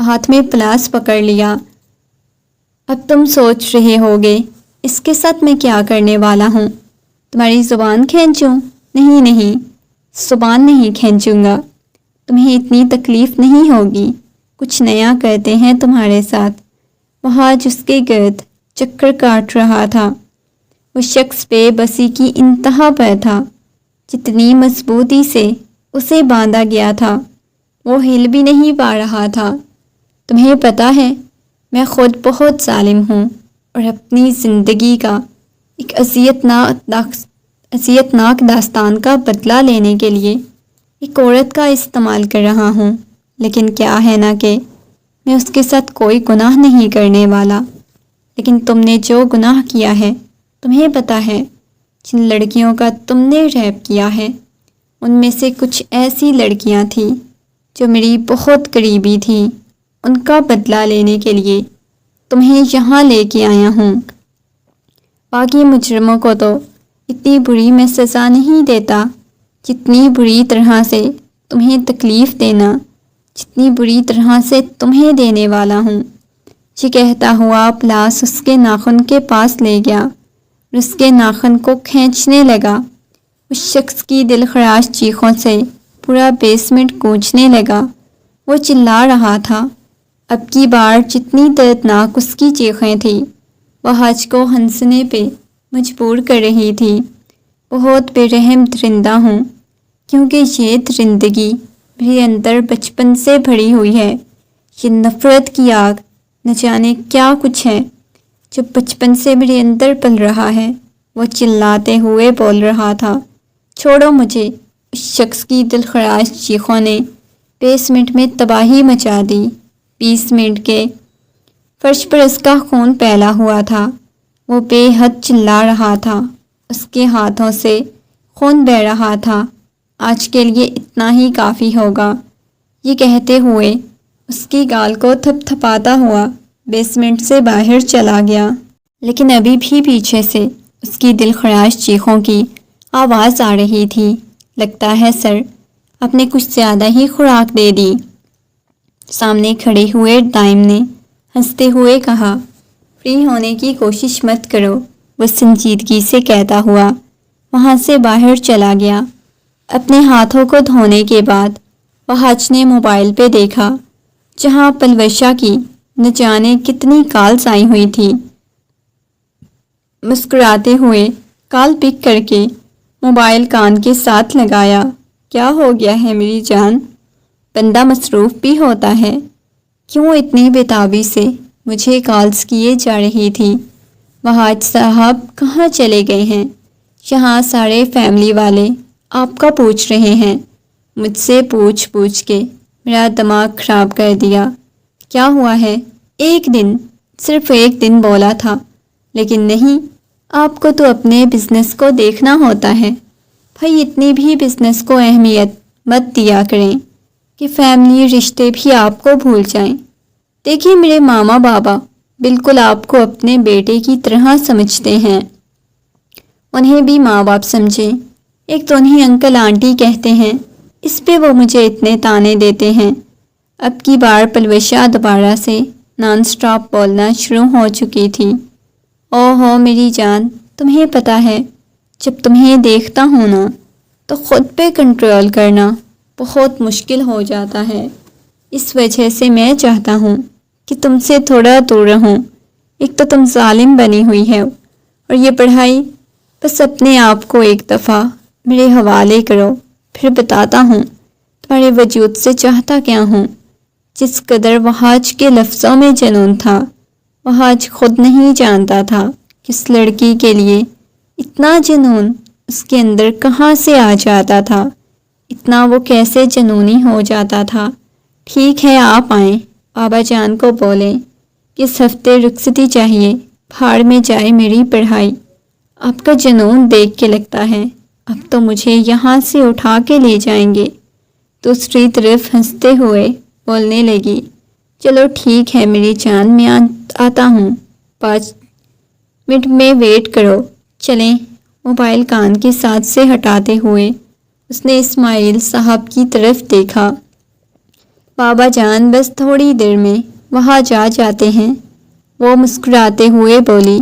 ہاتھ میں پلاس پکڑ لیا۔ اب تم سوچ رہے ہوگے اس کے ساتھ میں کیا کرنے والا ہوں؟ تمہاری زبان کھینچوں؟ نہیں، زبان نہیں کھینچوں گا، تمہیں اتنی تکلیف نہیں ہوگی۔ کچھ نیا کرتے ہیں تمہارے ساتھ۔ وہاں جس کے گرد چکر کاٹ رہا تھا، وہ شخص بے بسی کی انتہا پر تھا۔ جتنی مضبوطی سے اسے باندھا گیا تھا وہ ہل بھی نہیں پا رہا تھا۔ تمہیں پتہ ہے میں خود بہت ظالم ہوں اور اپنی زندگی کا ایک اذیت ناک داستان کا بدلہ لینے کے لیے ایک عورت کا استعمال کر رہا ہوں، لیکن کیا ہے نا کہ میں اس کے ساتھ کوئی گناہ نہیں کرنے والا۔ لیکن تم نے جو گناہ کیا ہے، تمہیں پتہ ہے جن لڑکیوں کا تم نے ریپ کیا ہے، ان میں سے کچھ ایسی لڑکیاں تھیں جو میری بہت قریبی تھیں۔ ان کا بدلہ لینے کے لیے تمہیں یہاں لے کے آیا ہوں۔ باقی مجرموں کو تو اتنی بری میں سزا نہیں دیتا جتنی بری طرح سے تمہیں تکلیف دینا، جتنی بری طرح سے تمہیں دینے والا ہوں۔ یہ کہتا ہوا پلاس اس کے ناخن کے پاس لے گیا اور اس کے ناخن کو کھینچنے لگا۔ اس شخص کی دل خراش چیخوں سے پورا بیسمنٹ گونجنے لگا۔ وہ چلا رہا تھا۔ اب کی بار جتنی دردناک اس کی چیخیں تھیں وہ حج کو ہنسنے پہ مجبور کر رہی تھی۔ بہت بے رحم درندہ ہوں کیونکہ یہ درندگی میرے اندر بچپن سے بھری ہوئی ہے۔ یہ نفرت کی آگ نہ جانے کیا کچھ ہے جو بچپن سے میرے اندر پل رہا ہے۔ وہ چلاتے ہوئے بول رہا تھا، چھوڑو مجھے۔ اس شخص کی دلخراش چیخوں نے 20 منٹ میں تباہی مچا دی۔ 20 منٹ کے فرش پر اس کا خون پھیلا ہوا تھا۔ وہ بے حد چلا رہا تھا، اس کے ہاتھوں سے خون بہہ رہا تھا۔ آج کے لیے اتنا ہی کافی ہوگا، یہ کہتے ہوئے اس کی گال کو تھپ تھپاتا ہوا بیسمنٹ سے باہر چلا گیا۔ لیکن ابھی بھی پیچھے سے اس کی دلخراش چیخوں کی آواز آ رہی تھی۔ لگتا ہے سر آپ نے کچھ زیادہ ہی خوراک دے دی، سامنے کھڑے ہوئے دائم نے ہنستے ہوئے کہا۔ فری ہونے کی کوشش مت کرو، وہ سنجیدگی سے کہتا ہوا وہاں سے باہر چلا گیا۔ اپنے ہاتھوں کو دھونے کے بعد وہ حج نے موبائل پہ دیکھا جہاں پلوشا کی نہ جانے کتنی کالز آئی ہوئی تھی۔ مسکراتے ہوئے کال پک کر کے موبائل کان کے ساتھ لگایا۔ کیا ہو گیا ہے میری جان؟ بندہ مصروف بھی ہوتا ہے، کیوں اتنی بےتابی سے مجھے کالز کیے جا رہی تھی؟ وہاج صاحب کہاں چلے گئے ہیں؟ یہاں سارے فیملی والے آپ کا پوچھ رہے ہیں۔ مجھ سے پوچھ کے میرا دماغ خراب کر دیا۔ کیا ہوا ہے؟ ایک دن، صرف ایک دن بولا تھا، لیکن نہیں، آپ کو تو اپنے بزنس کو دیکھنا ہوتا ہے۔ بھائی اتنی بھی بزنس کو اہمیت مت دیا کریں کہ فیملی رشتے بھی آپ کو بھول جائیں۔ دیکھیے میرے ماما بابا بالکل آپ کو اپنے بیٹے کی طرح سمجھتے ہیں، انہیں بھی ماں باپ سمجھیں۔ ایک تو انہیں انکل آنٹی کہتے ہیں، اس پہ وہ مجھے اتنے تانے دیتے ہیں۔ اب کی بار پلوشا دوبارہ سے نان سٹاپ بولنا شروع ہو چکی تھی۔ اوہو میری جان، تمہیں پتہ ہے جب تمہیں دیکھتا ہوں نا تو خود پہ کنٹرول کرنا بہت مشکل ہو جاتا ہے۔ اس وجہ سے میں چاہتا ہوں کہ تم سے تھوڑا دور رہوں۔ ایک تو تم ظالم بنی ہوئی ہے اور یہ پڑھائی، بس اپنے آپ کو ایک دفعہ میرے حوالے کرو، پھر بتاتا ہوں تمہارے وجود سے چاہتا کیا ہوں۔ جس قدر وہاج کے لفظوں میں جنون تھا، وہاج خود نہیں جانتا تھا کہ اس لڑکی کے لیے اتنا جنون اس کے اندر کہاں سے آ جاتا تھا، اتنا وہ کیسے جنونی ہو جاتا تھا۔ ٹھیک ہے آپ آئیں، بابا جان کو بولیں اس ہفتے رخصتی چاہیے، پھاڑ میں جائے میری پڑھائی۔ آپ کا جنون دیکھ کے لگتا ہے اب تو مجھے یہاں سے اٹھا کے لے جائیں گے۔ دوسری طرف ہنستے ہوئے بولنے لگی، چلو ٹھیک ہے میری جان، میں آتا ہوں، 5 منٹ میں ویٹ کرو۔ چلیں۔ موبائل کان کے ساتھ سے ہٹاتے ہوئے اس نے اسماعیل صاحب کی طرف دیکھا۔ بابا جان بس تھوڑی دیر میں وہاں جاتے ہیں، وہ مسکراتے ہوئے بولی۔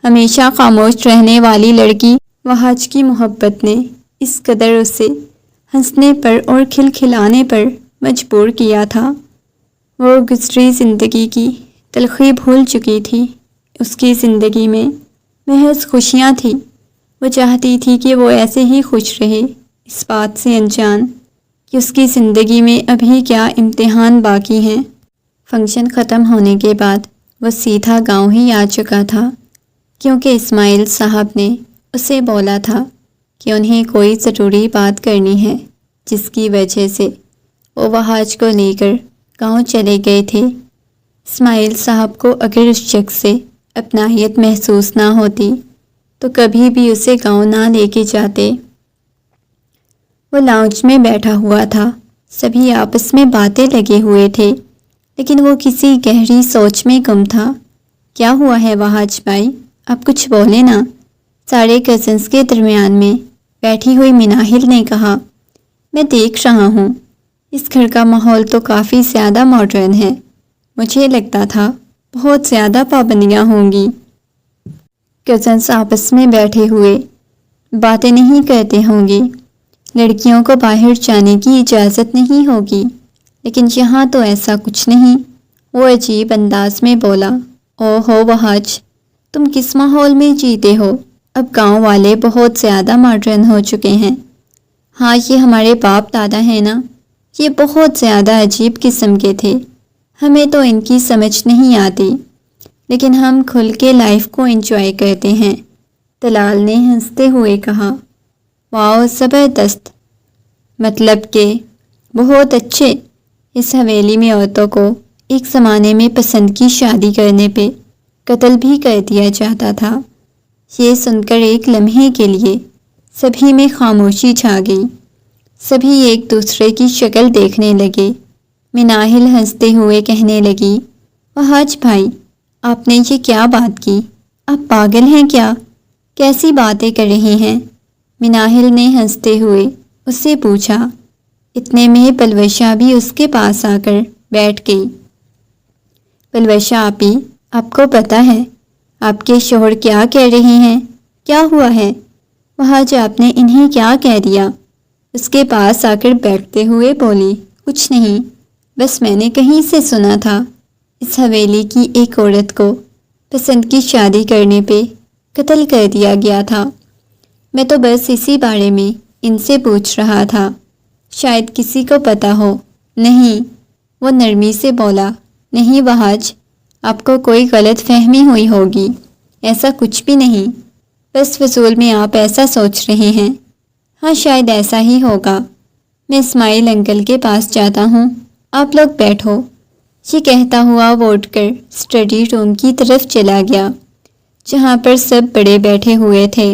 ہمیشہ خاموش رہنے والی لڑکی وہاج کی محبت نے اس قدر اسے ہنسنے پر اور کھلکھلانے پر مجبور کیا تھا۔ وہ گزری زندگی کی تلخی بھول چکی تھی۔ اس کی زندگی میں محض خوشیاں تھیں۔ وہ چاہتی تھی کہ وہ ایسے ہی خوش رہے، اس بات سے انجان کہ اس کی زندگی میں ابھی کیا امتحان باقی ہیں۔ فنکشن ختم ہونے کے بعد وہ سیدھا گاؤں ہی آ چکا تھا، کیونکہ اسماعیل صاحب نے اسے بولا تھا کہ انہیں کوئی ضروری بات کرنی ہے، جس کی وجہ سے وہ وہاج کو لے کر گاؤں چلے گئے تھے۔ اسماعیل صاحب کو اگر اس شخص سے اپنائیت محسوس نہ ہوتی تو کبھی بھی اسے گاؤں نہ لے کے جاتے۔ وہ لاؤنج میں بیٹھا ہوا تھا، سبھی آپس میں باتیں لگے ہوئے تھے، لیکن وہ کسی گہری سوچ میں گم تھا۔ کیا ہوا ہے وہاج بھائی، آپ کچھ بولے نا؟ سارے کزنس کے درمیان میں بیٹھی ہوئی مناہل نے کہا۔ میں دیکھ رہا ہوں، اس گھر کا ماحول تو کافی زیادہ ماڈرن ہے، مجھے لگتا تھا بہت زیادہ پابندیاں ہوں گی۔ کزنس آپس میں بیٹھے ہوئے باتیں نہیں کرتے ہوں گی، لڑکیوں کو باہر جانے کی اجازت نہیں ہوگی، لیکن یہاں تو ایسا کچھ نہیں۔ وہ عجیب انداز میں بولا، او ہو وہاج، تم کس ماحول میں جیتے ہو؟ اب گاؤں والے بہت زیادہ ماڈرن ہو چکے ہیں۔ ہاں، یہ ہمارے باپ دادا ہیں نا، یہ بہت زیادہ عجیب قسم کے تھے، ہمیں تو ان کی سمجھ نہیں آتی، لیکن ہم کھل کے لائف کو انجوائے کرتے ہیں۔ طلال نے ہنستے ہوئے کہا، واو زبردست، مطلب کہ بہت اچھے۔ اس حویلی میں عورتوں کو ایک زمانے میں پسند کی شادی کرنے پہ قتل بھی کر دیا جاتا تھا۔ یہ سن کر ایک لمحے کے لیے سبھی میں خاموشی چھا گئی، سبھی ایک دوسرے کی شکل دیکھنے لگے۔ مناہل ہنستے ہوئے کہنے لگی، وہاج بھائی، آپ نے یہ کیا بات کی؟ آپ پاگل ہیں کیا؟ کیسی باتیں کر رہے ہیں؟ مناہل نے ہنستے ہوئے اس سے پوچھا۔ اتنے میں پلوشا بھی اس کے پاس آ کر بیٹھ گئی۔ پلوشا آپی، آپ کو پتہ ہے آپ کے شوہر کیا کہہ رہے ہیں؟ کیا ہوا ہے؟ وہاج آپ نے انہیں کیا کہہ دیا؟ اس کے پاس آ کر بیٹھتے ہوئے بولی، کچھ نہیں، بس میں نے کہیں سے سنا تھا اس حویلی کی ایک عورت کو پسند کی شادی کرنے پہ قتل کر دیا گیا تھا۔ میں تو بس اسی بارے میں ان سے پوچھ رہا تھا، شاید کسی کو پتہ ہو۔ نہیں، وہ نرمی سے بولا، نہیں وہاج، آپ کو کوئی غلط فہمی ہوئی ہوگی، ایسا کچھ بھی نہیں، بس فضول میں آپ ایسا سوچ رہے ہیں۔ ہاں شاید ایسا ہی ہوگا، میں اسماعیل انکل کے پاس جاتا ہوں، آپ لوگ بیٹھو۔ یہ کہتا ہوا وہ اٹھ کر اسٹڈی روم کی طرف چلا گیا، جہاں پر سب بڑے بیٹھے ہوئے تھے۔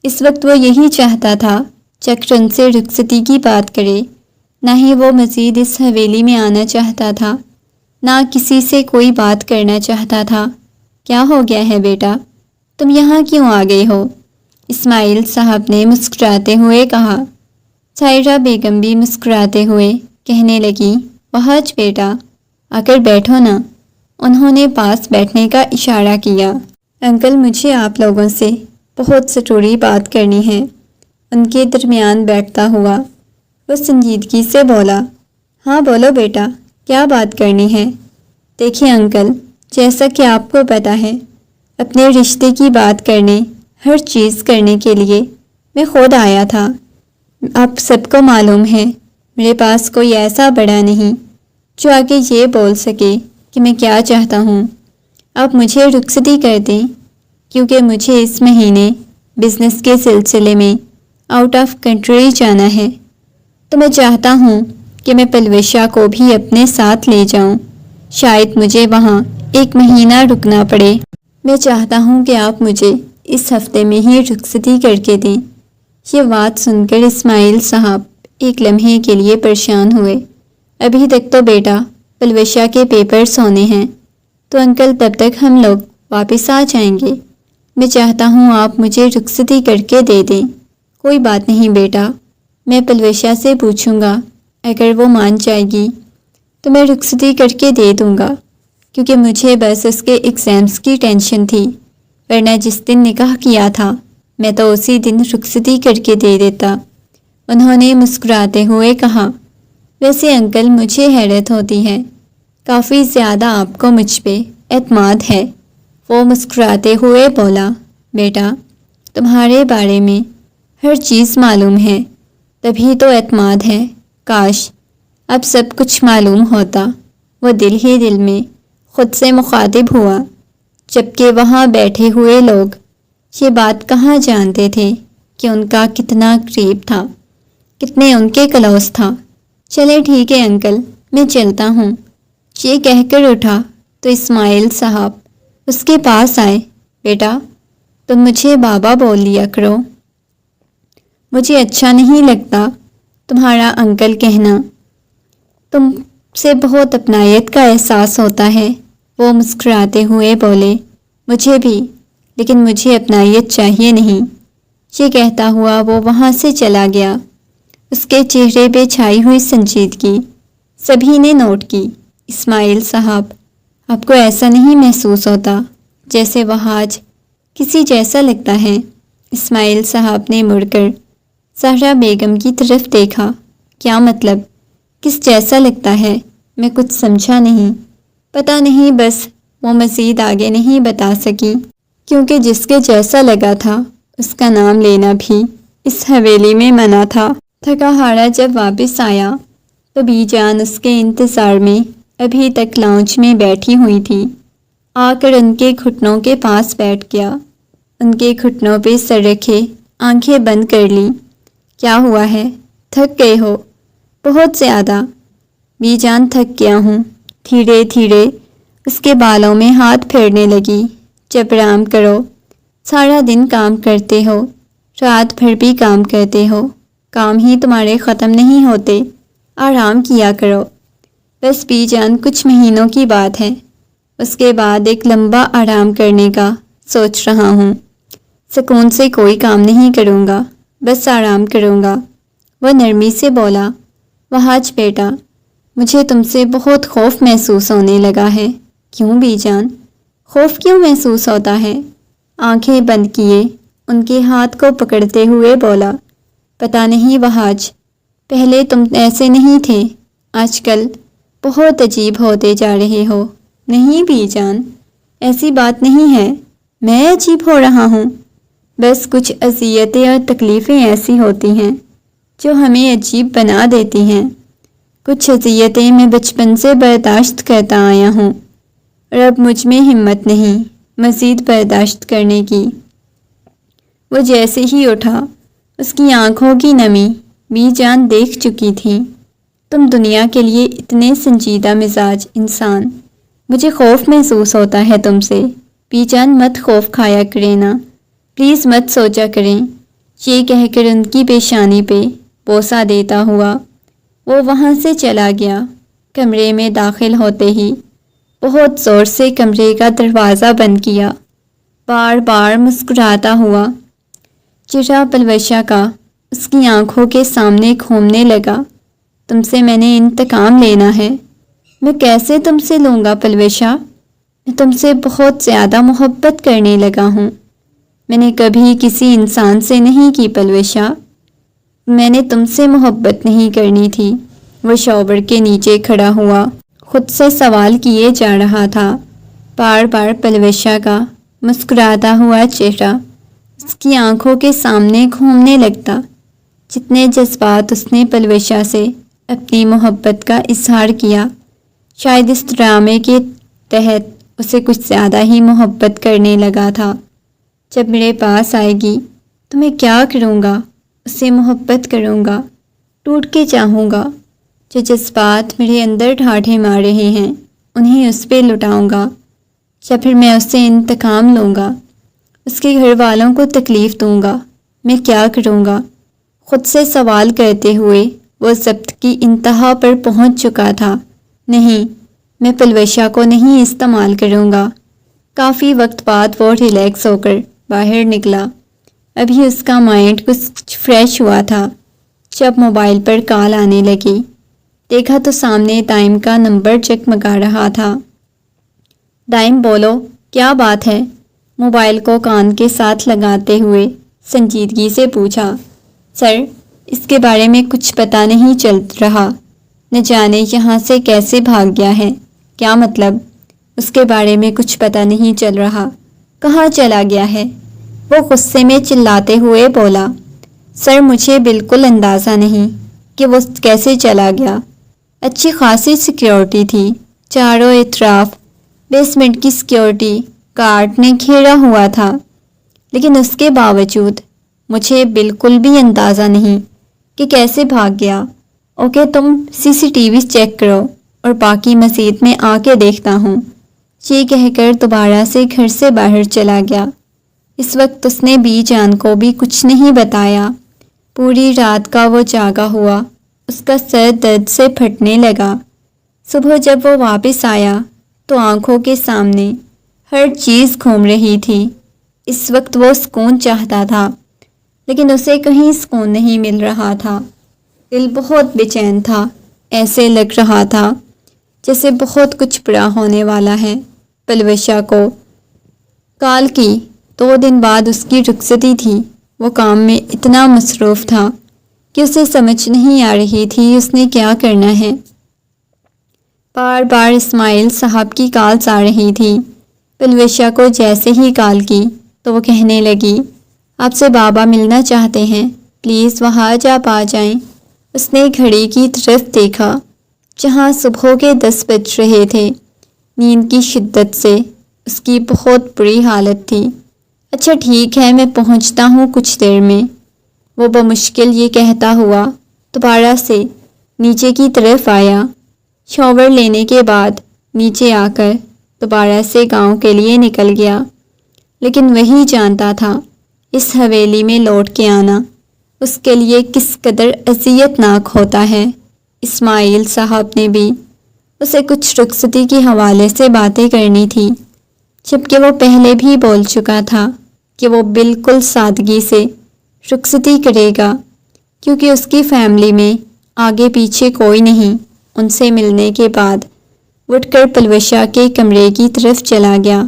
اس وقت وہ یہی چاہتا تھا چکر ان سے رخصتی کی بات کرے، نہ ہی وہ مزید اس حویلی میں آنا چاہتا تھا، نہ کسی سے کوئی بات کرنا چاہتا تھا۔ کیا ہو گیا ہے بیٹا، تم یہاں کیوں آ گئے ہو؟ اسماعیل صاحب نے مسکراتے ہوئے کہا۔ سائرہ بیگم بھی مسکراتے ہوئے کہنے لگی، وہاج بیٹا، آ کر بیٹھو نا۔ انہوں نے پاس بیٹھنے کا اشارہ کیا۔ انکل، مجھے آپ لوگوں سے بہت ضروری بات کرنی ہے۔ ان کے درمیان بیٹھتا ہوا وہ سنجیدگی سے بولا، ہاں بولو بیٹا، کیا بات کرنی ہے؟ دیکھیں انکل، جیسا کہ آپ کو پتہ ہے، اپنے رشتے کی بات کرنے، ہر چیز کرنے کے لیے میں خود آیا تھا۔ آپ سب کو معلوم ہے میرے پاس کوئی ایسا بڑا نہیں جو آگے یہ بول سکے کہ میں کیا چاہتا ہوں۔ آپ مجھے رخصتی کر دیں، کیونکہ مجھے اس مہینے بزنس کے سلسلے میں آؤٹ آف کنٹری جانا ہے، تو میں چاہتا ہوں کہ میں پلوشا کو بھی اپنے ساتھ لے جاؤں، شاید مجھے وہاں 1 مہینہ رکنا پڑے۔ میں چاہتا ہوں کہ آپ مجھے اس ہفتے میں ہی رخصتی کر کے دیں۔ یہ بات سن کر اسماعیل صاحب ایک لمحے کے لیے پریشان ہوئے۔ ابھی تک تو بیٹا پلوشا کے پیپرز ہونے ہیں، تو انکل تب تک ہم لوگ واپس آ جائیں گے۔ میں چاہتا ہوں آپ مجھے رخصتی کر کے دے دیں۔ کوئی بات نہیں بیٹا، میں پلوشا سے پوچھوں گا، اگر وہ مان جائے گی تو میں رخصتی کر کے دے دوں گا، کیونکہ مجھے بس اس کے ایگزامز کی ٹینشن تھی، ورنہ جس دن نکاح کیا تھا میں تو اسی دن رخصتی کر کے دے دیتا۔ انہوں نے مسکراتے ہوئے کہا، ویسے انکل مجھے حیرت ہوتی ہے، کافی زیادہ آپ کو مجھ پہ اعتماد ہے۔ وہ مسکراتے ہوئے بولا، بیٹا تمہارے بارے میں ہر چیز معلوم ہے، تبھی تو اعتماد ہے۔ کاش اب سب کچھ معلوم ہوتا۔ وہ دل ہی دل میں خود سے مخاطب ہوا، جبکہ وہاں بیٹھے ہوئے لوگ یہ بات کہاں جانتے تھے کہ ان کا کتنا قریب تھا، کتنے ان کے کلوز تھا۔ چلے ٹھیک ہے انکل، میں چلتا ہوں۔ یہ کہہ کر اٹھا تو اسماعیل صاحب اس کے پاس آئے، بیٹا تم مجھے بابا بول لیا کرو، مجھے اچھا نہیں لگتا تمہارا انکل کہنا، تم سے بہت اپنائیت کا احساس ہوتا ہے۔ وہ مسکراتے ہوئے بولے، مجھے بھی، لیکن مجھے اپنائیت چاہیے نہیں۔ یہ کہتا ہوا وہ وہاں سے چلا گیا۔ اس کے چہرے پہ چھائی ہوئی سنجیدگی سبھی نے نوٹ کی۔ اسماعیل صاحب، آپ کو ایسا نہیں محسوس ہوتا جیسے وہاج کسی جیسا لگتا ہے؟ اسماعیل صاحب نے مڑ کر زہرا بیگم کی طرف دیکھا۔ کیا مطلب؟ کس جیسا لگتا ہے؟ میں کچھ سمجھا نہیں۔ پتہ نہیں، بس وہ مزید آگے نہیں بتا سکی، کیونکہ جس کے جیسا لگا تھا اس کا نام لینا بھی اس حویلی میں منع تھا۔ تھکا ہارا جب واپس آیا تو بی جان اس کے انتظار میں ابھی تک لاؤنج میں بیٹھی ہوئی تھی۔ آ کر ان کے گھٹنوں کے پاس بیٹھ گیا، ان کے گھٹنوں پہ سر رکھے آنکھیں بند کر لیں۔ کیا ہوا ہے؟ تھک گئے ہو؟ بہت زیادہ۔ بی جان تھک گیا ہوں۔ دھیرے دھیرے اس کے بالوں میں ہاتھ پھیرنے لگی۔ جب آرام کرو، سارا دن کام کرتے ہو، رات بھر بھی کام کرتے ہو، کام ہی تمہارے ختم نہیں ہوتے، آرام کیا کرو۔ بس بی جان کچھ مہینوں کی بات ہے، اس کے بعد ایک لمبا آرام کرنے کا سوچ رہا ہوں۔ سکون سے کوئی کام نہیں کروں گا، بس آرام کروں گا۔ وہ نرمی سے بولا، وہاج بیٹا، مجھے تم سے بہت خوف محسوس ہونے لگا ہے۔ کیوں بی جان؟ خوف کیوں محسوس ہوتا ہے؟ آنکھیں بند کیے ان کے ہاتھ کو پکڑتے ہوئے بولا، پتہ نہیں وہاج، پہلے تم ایسے نہیں تھے، آج کل بہت عجیب ہوتے جا رہے ہو۔ نہیں بی جان، ایسی بات نہیں ہے، میں عجیب ہو رہا ہوں، بس کچھ اذیتیں اور تکلیفیں ایسی ہوتی ہیں جو ہمیں عجیب بنا دیتی ہیں۔ کچھ اذیتیں میں بچپن سے برداشت کرتا آیا ہوں، اور اب مجھ میں ہمت نہیں مزید برداشت کرنے کی۔ وہ جیسے ہی اٹھا، اس کی آنکھوں کی نمی بی جان دیکھ چکی تھی۔ تم دنیا کے لیے اتنے سنجیدہ مزاج انسان، مجھے خوف محسوس ہوتا ہے تم سے۔ بی جان مت خوف کھایا کریں نا، پلیز مت سوچا کریں۔ یہ کہہ کر ان کی پیشانی پہ بوسہ دیتا ہوا وہ وہاں سے چلا گیا۔ کمرے میں داخل ہوتے ہی بہت زور سے کمرے کا دروازہ بند کیا، بار بار مسکراتا ہوا چہرہ پلوشا کا اس کی آنکھوں کے سامنے گھومنے لگا۔ تم سے میں نے انتقام لینا ہے۔ میں کیسے تم سے لوں گا پلوشا؟ میں تم سے بہت زیادہ محبت کرنے لگا ہوں۔ میں نے کبھی کسی انسان سے نہیں کی پلوشا، میں نے تم سے محبت نہیں کرنی تھی۔ وہ شوبر کے نیچے کھڑا ہوا، خود سے سوال کیے جا رہا تھا۔ بار بار پلوشا کا مسکراتا ہوا چہرہ اس کی آنکھوں کے سامنے گھومنے لگتا۔ جتنے جذبات اس نے پلوشا سے اپنی محبت کا اظہار کیا، شاید اس ڈرامے کے تحت اسے کچھ زیادہ ہی محبت کرنے لگا تھا۔ جب میرے پاس آئے گی تو میں کیا کروں گا؟ اسے محبت کروں گا، ٹوٹ کے چاہوں گا۔ جو جذبات میرے اندر ڈھاٹھے مار رہے ہیں انہیں اس پہ لٹاؤں گا، یا پھر میں اس سے انتقام لوں گا، اس کے گھر والوں کو تکلیف دوں گا۔ میں کیا کروں گا؟ خود سے سوال کرتے ہوئے وہ ضبط کی انتہا پر پہنچ چکا تھا۔ نہیں، میں پلوشا کو نہیں استعمال کروں گا۔ کافی وقت بعد وہ ریلیکس ہو کر باہر نکلا۔ ابھی اس کا مائنڈ کچھ فریش ہوا تھا جب موبائل پر کال آنے لگی۔ دیکھا تو سامنے دائم کا نمبر جگمگا رہا تھا۔ دائم بولو، کیا بات ہے؟ موبائل کو کان کے ساتھ لگاتے ہوئے سنجیدگی سے پوچھا۔ سر، اس کے بارے میں کچھ پتہ نہیں چل رہا، نہ جانے یہاں سے کیسے بھاگ گیا ہے۔ کیا مطلب؟ اس کے بارے میں کچھ پتہ نہیں چل رہا؟ کہاں چلا گیا ہے؟ وہ غصے میں چلاتے ہوئے بولا۔ سر، مجھے بالکل اندازہ نہیں کہ وہ کیسے چلا گیا۔ اچھی خاصی سیکیورٹی تھی، چاروں اطراف بیسمنٹ کی سیکیورٹی گارڈ نے گھیرا ہوا تھا، لیکن اس کے باوجود مجھے بالکل بھی اندازہ نہیں کہ کیسے بھاگ گیا۔ اوکے، تم CCTV چیک کرو اور باقی مزید میں آ کے دیکھتا ہوں۔ یہ کہہ کر دوبارہ سے گھر سے باہر چلا گیا۔ اس وقت اس نے بی جان کو بھی کچھ نہیں بتایا۔ پوری رات کا وہ جاگا ہوا، اس کا سر درد سے پھٹنے لگا۔ صبح جب وہ واپس آیا تو آنکھوں کے سامنے ہر چیز گھوم رہی تھی۔ اس وقت وہ سکون چاہتا تھا، لیکن اسے کہیں سکون نہیں مل رہا تھا۔ دل بہت بے چین تھا، ایسے لگ رہا تھا جیسے بہت کچھ برا ہونے والا ہے۔ پلوشا کو کال کی 2 دن بعد اس کی رخصتی تھی۔ وہ کام میں اتنا مصروف تھا کہ اسے سمجھ نہیں آ رہی تھی اس نے کیا کرنا ہے۔ بار بار اسماعیل صاحب کی کالز آ رہی تھی۔ پلوشا کو جیسے ہی کال کی تو وہ کہنے لگی، آپ سے بابا ملنا چاہتے ہیں، پلیز وہاں آپ آ جائیں۔ اس نے گھڑی کی طرف دیکھا جہاں صبح کے 10 بج رہے تھے۔ نیند کی شدت سے اس کی بہت بری حالت تھی۔ اچھا ٹھیک ہے، میں پہنچتا ہوں کچھ دیر میں، وہ بمشکل یہ کہتا ہوا دوبارہ سے نیچے کی طرف آیا۔ شاور لینے کے بعد نیچے آ کر دوبارہ سے گاؤں کے لیے نکل گیا، لیکن وہی جانتا تھا اس حویلی میں لوٹ کے آنا اس کے لیے کس قدر اذیت ناک ہوتا ہے۔ اسماعیل صاحب نے بھی اسے کچھ رخصتی کے حوالے سے باتیں کرنی تھی، جبکہ وہ پہلے بھی بول چکا تھا کہ وہ بالکل سادگی سے رخصتی کرے گا، کیونکہ اس کی فیملی میں آگے پیچھے کوئی نہیں۔ ان سے ملنے کے بعد اٹھ کر پلوشا کے کمرے کی طرف چلا گیا۔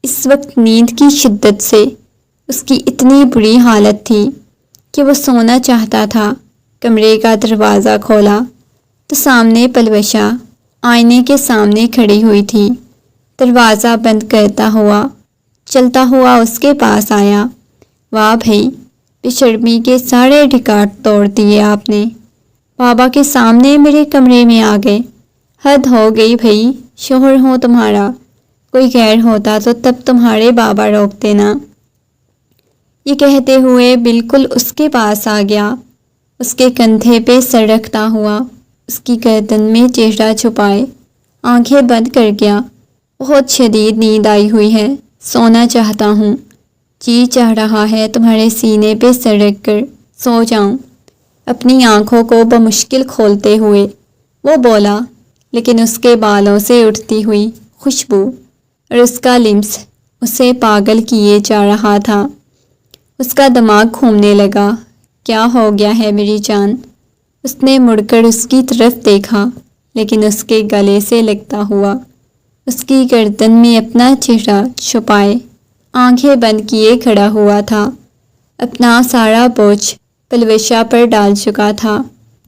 اس وقت نیند کی شدت سے اس کی اتنی بری حالت تھی کہ وہ سونا چاہتا تھا۔ کمرے کا دروازہ کھولا تو سامنے پلوشا آئینے کے سامنے کھڑی ہوئی تھی۔ دروازہ بند کرتا ہوا چلتا ہوا اس کے پاس آیا۔ واہ بھائی، بے شرمی کے سارے ریکارڈ توڑ دیے آپ نے، بابا کے سامنے میرے کمرے میں آ گئے، حد ہو گئی بھائی، شوہر ہو تمہارا، کوئی غیر ہوتا تو تب تمہارے بابا روکتے نا۔ یہ کہتے ہوئے بالکل اس کے پاس آ گیا، اس کے کندھے پہ سر رکھتا ہوا اس کی گردن میں چہرہ چھپائے آنکھیں بند کر گیا۔ بہت شدید نیند آئی ہوئی ہے، سونا چاہتا ہوں، جی چاہ رہا ہے تمہارے سینے پہ سر رکھ کر سو جاؤں۔ اپنی آنکھوں کو بمشکل کھولتے ہوئے وہ بولا، لیکن اس کے بالوں سے اٹھتی ہوئی خوشبو اور اس کا لمس اسے پاگل کیے جا رہا تھا۔ اس کا دماغ گھومنے لگا، کیا ہو گیا ہے میری جان؟ اس نے مڑ کر اس کی طرف دیکھا، لیکن اس کے گلے سے لگتا ہوا اس کی گردن میں اپنا چہرہ چھپائے آنکھیں بند کیے کھڑا ہوا تھا۔ اپنا سارا بوجھ پلوشا پر ڈال چکا تھا۔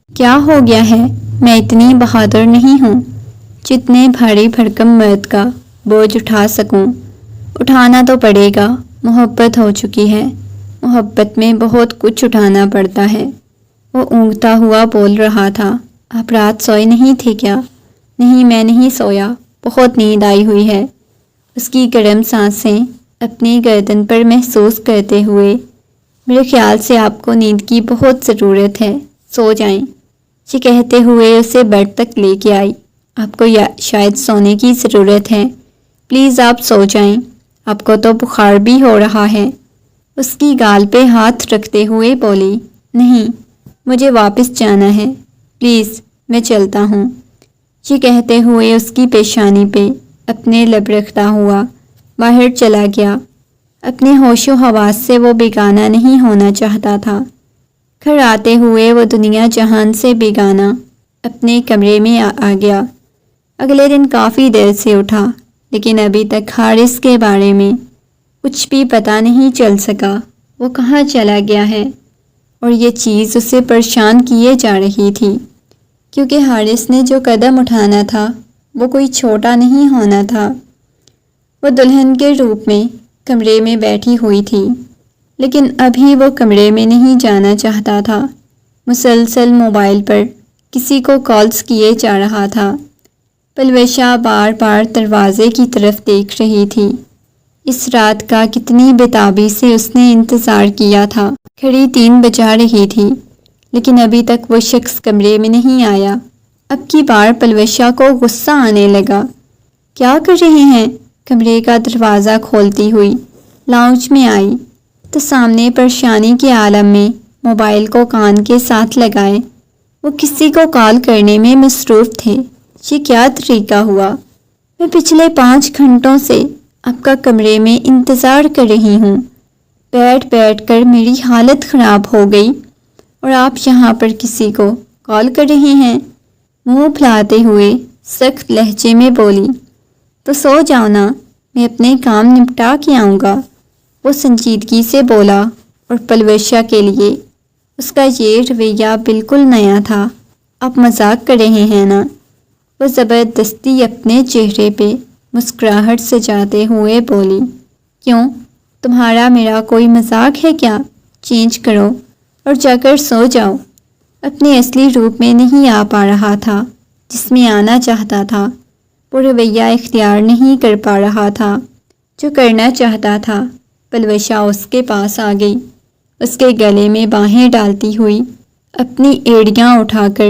کیا ہو گیا ہے؟ میں اتنی بہادر نہیں ہوں جتنے بھاری بھرکم مرد کا بوجھ اٹھا سکوں۔ اٹھانا تو پڑے گا، محبت ہو چکی ہے، محبت میں بہت کچھ اٹھانا پڑتا ہے۔ وہ اونگتا ہوا بول رہا تھا، آپ رات سوئے نہیں تھے کیا؟ نہیں، میں نہیں سویا، بہت نیند آئی ہوئی ہے۔ اس کی گرم سانسیں اپنی گردن پر محسوس کرتے ہوئے، میرے خیال سے آپ کو نیند کی بہت ضرورت ہے، سو جائیں۔ یہ کہتے ہوئے اسے بیڈ تک لے کے آئی۔ آپ کو شاید سونے کی ضرورت ہے، پلیز آپ سو جائیں، آپ کو تو بخار بھی ہو رہا ہے۔ اس کی گال پہ ہاتھ رکھتے ہوئے بولی، نہیں، مجھے واپس جانا ہے، پلیز میں چلتا ہوں۔ یہ کہتے ہوئے اس کی پیشانی پہ اپنے لب رکھتا ہوا باہر چلا گیا۔ اپنے ہوش و حواس سے وہ بیگانہ نہیں ہونا چاہتا تھا۔ گھر آتے ہوئے وہ دنیا جہان سے بیگانہ اپنے کمرے میں آ گیا۔ اگلے دن کافی دیر سے اٹھا، لیکن ابھی تک حارث کے بارے میں کچھ بھی پتہ نہیں چل سکا، وہ کہاں چلا گیا ہے، اور یہ چیز اسے پریشان کیے جا رہی تھی، کیونکہ حارث نے جو قدم اٹھانا تھا وہ کوئی چھوٹا نہیں ہونا تھا۔ وہ دلہن کے روپ میں کمرے میں بیٹھی ہوئی تھی، لیکن ابھی وہ کمرے میں نہیں جانا چاہتا تھا۔ مسلسل موبائل پر کسی کو کالز کیے جا رہا تھا۔ پلوشا بار بار دروازے کی طرف دیکھ رہی تھی۔ اس رات کا کتنی بےتابی سے اس نے انتظار کیا تھا۔ گھڑی 3 بجا رہی تھی، لیکن ابھی تک وہ شخص کمرے میں نہیں آیا۔ اب کی بار پلوشا کو غصہ آنے لگا۔ کیا کر رہے ہیں؟ کمرے کا دروازہ کھولتی ہوئی لاؤنج میں آئی تو سامنے پریشانی کے عالم میں موبائل کو کان کے ساتھ لگائے وہ کسی کو کال کرنے میں مصروف تھے۔ یہ کیا طریقہ ہوا؟ میں پچھلے 5 گھنٹوں سے آپ کا کمرے میں انتظار کر رہی ہوں، بیٹھ بیٹھ کر میری حالت خراب ہو گئی، اور آپ یہاں پر کسی کو کال کر رہے ہیں؟ منہ پھلاتے ہوئے سخت لہجے میں بولی، تو سو جاؤ نا، میں اپنے کام نپٹا کے آؤں گا۔ وہ سنجیدگی سے بولا اور پلوشا کے لیے اس کا یہ رویہ بالکل نیا تھا۔ آپ مذاق کر رہے ہیں نا؟ وہ زبردستی اپنے چہرے پہ مسکراہٹ سجاتے ہوئے بولی۔ کیوں؟ تمہارا میرا کوئی مذاق ہے کیا؟ چینج کرو اور جا کر سو جاؤ۔ اپنے اصلی روپ میں نہیں آ پا رہا تھا جس میں آنا چاہتا تھا۔ وہ رویہ اختیار نہیں کر پا رہا تھا جو کرنا چاہتا تھا۔ پلوشا اس کے پاس آ گئی، اس کے گلے میں باہیں ڈالتی ہوئی اپنی ایڑیاں اٹھا کر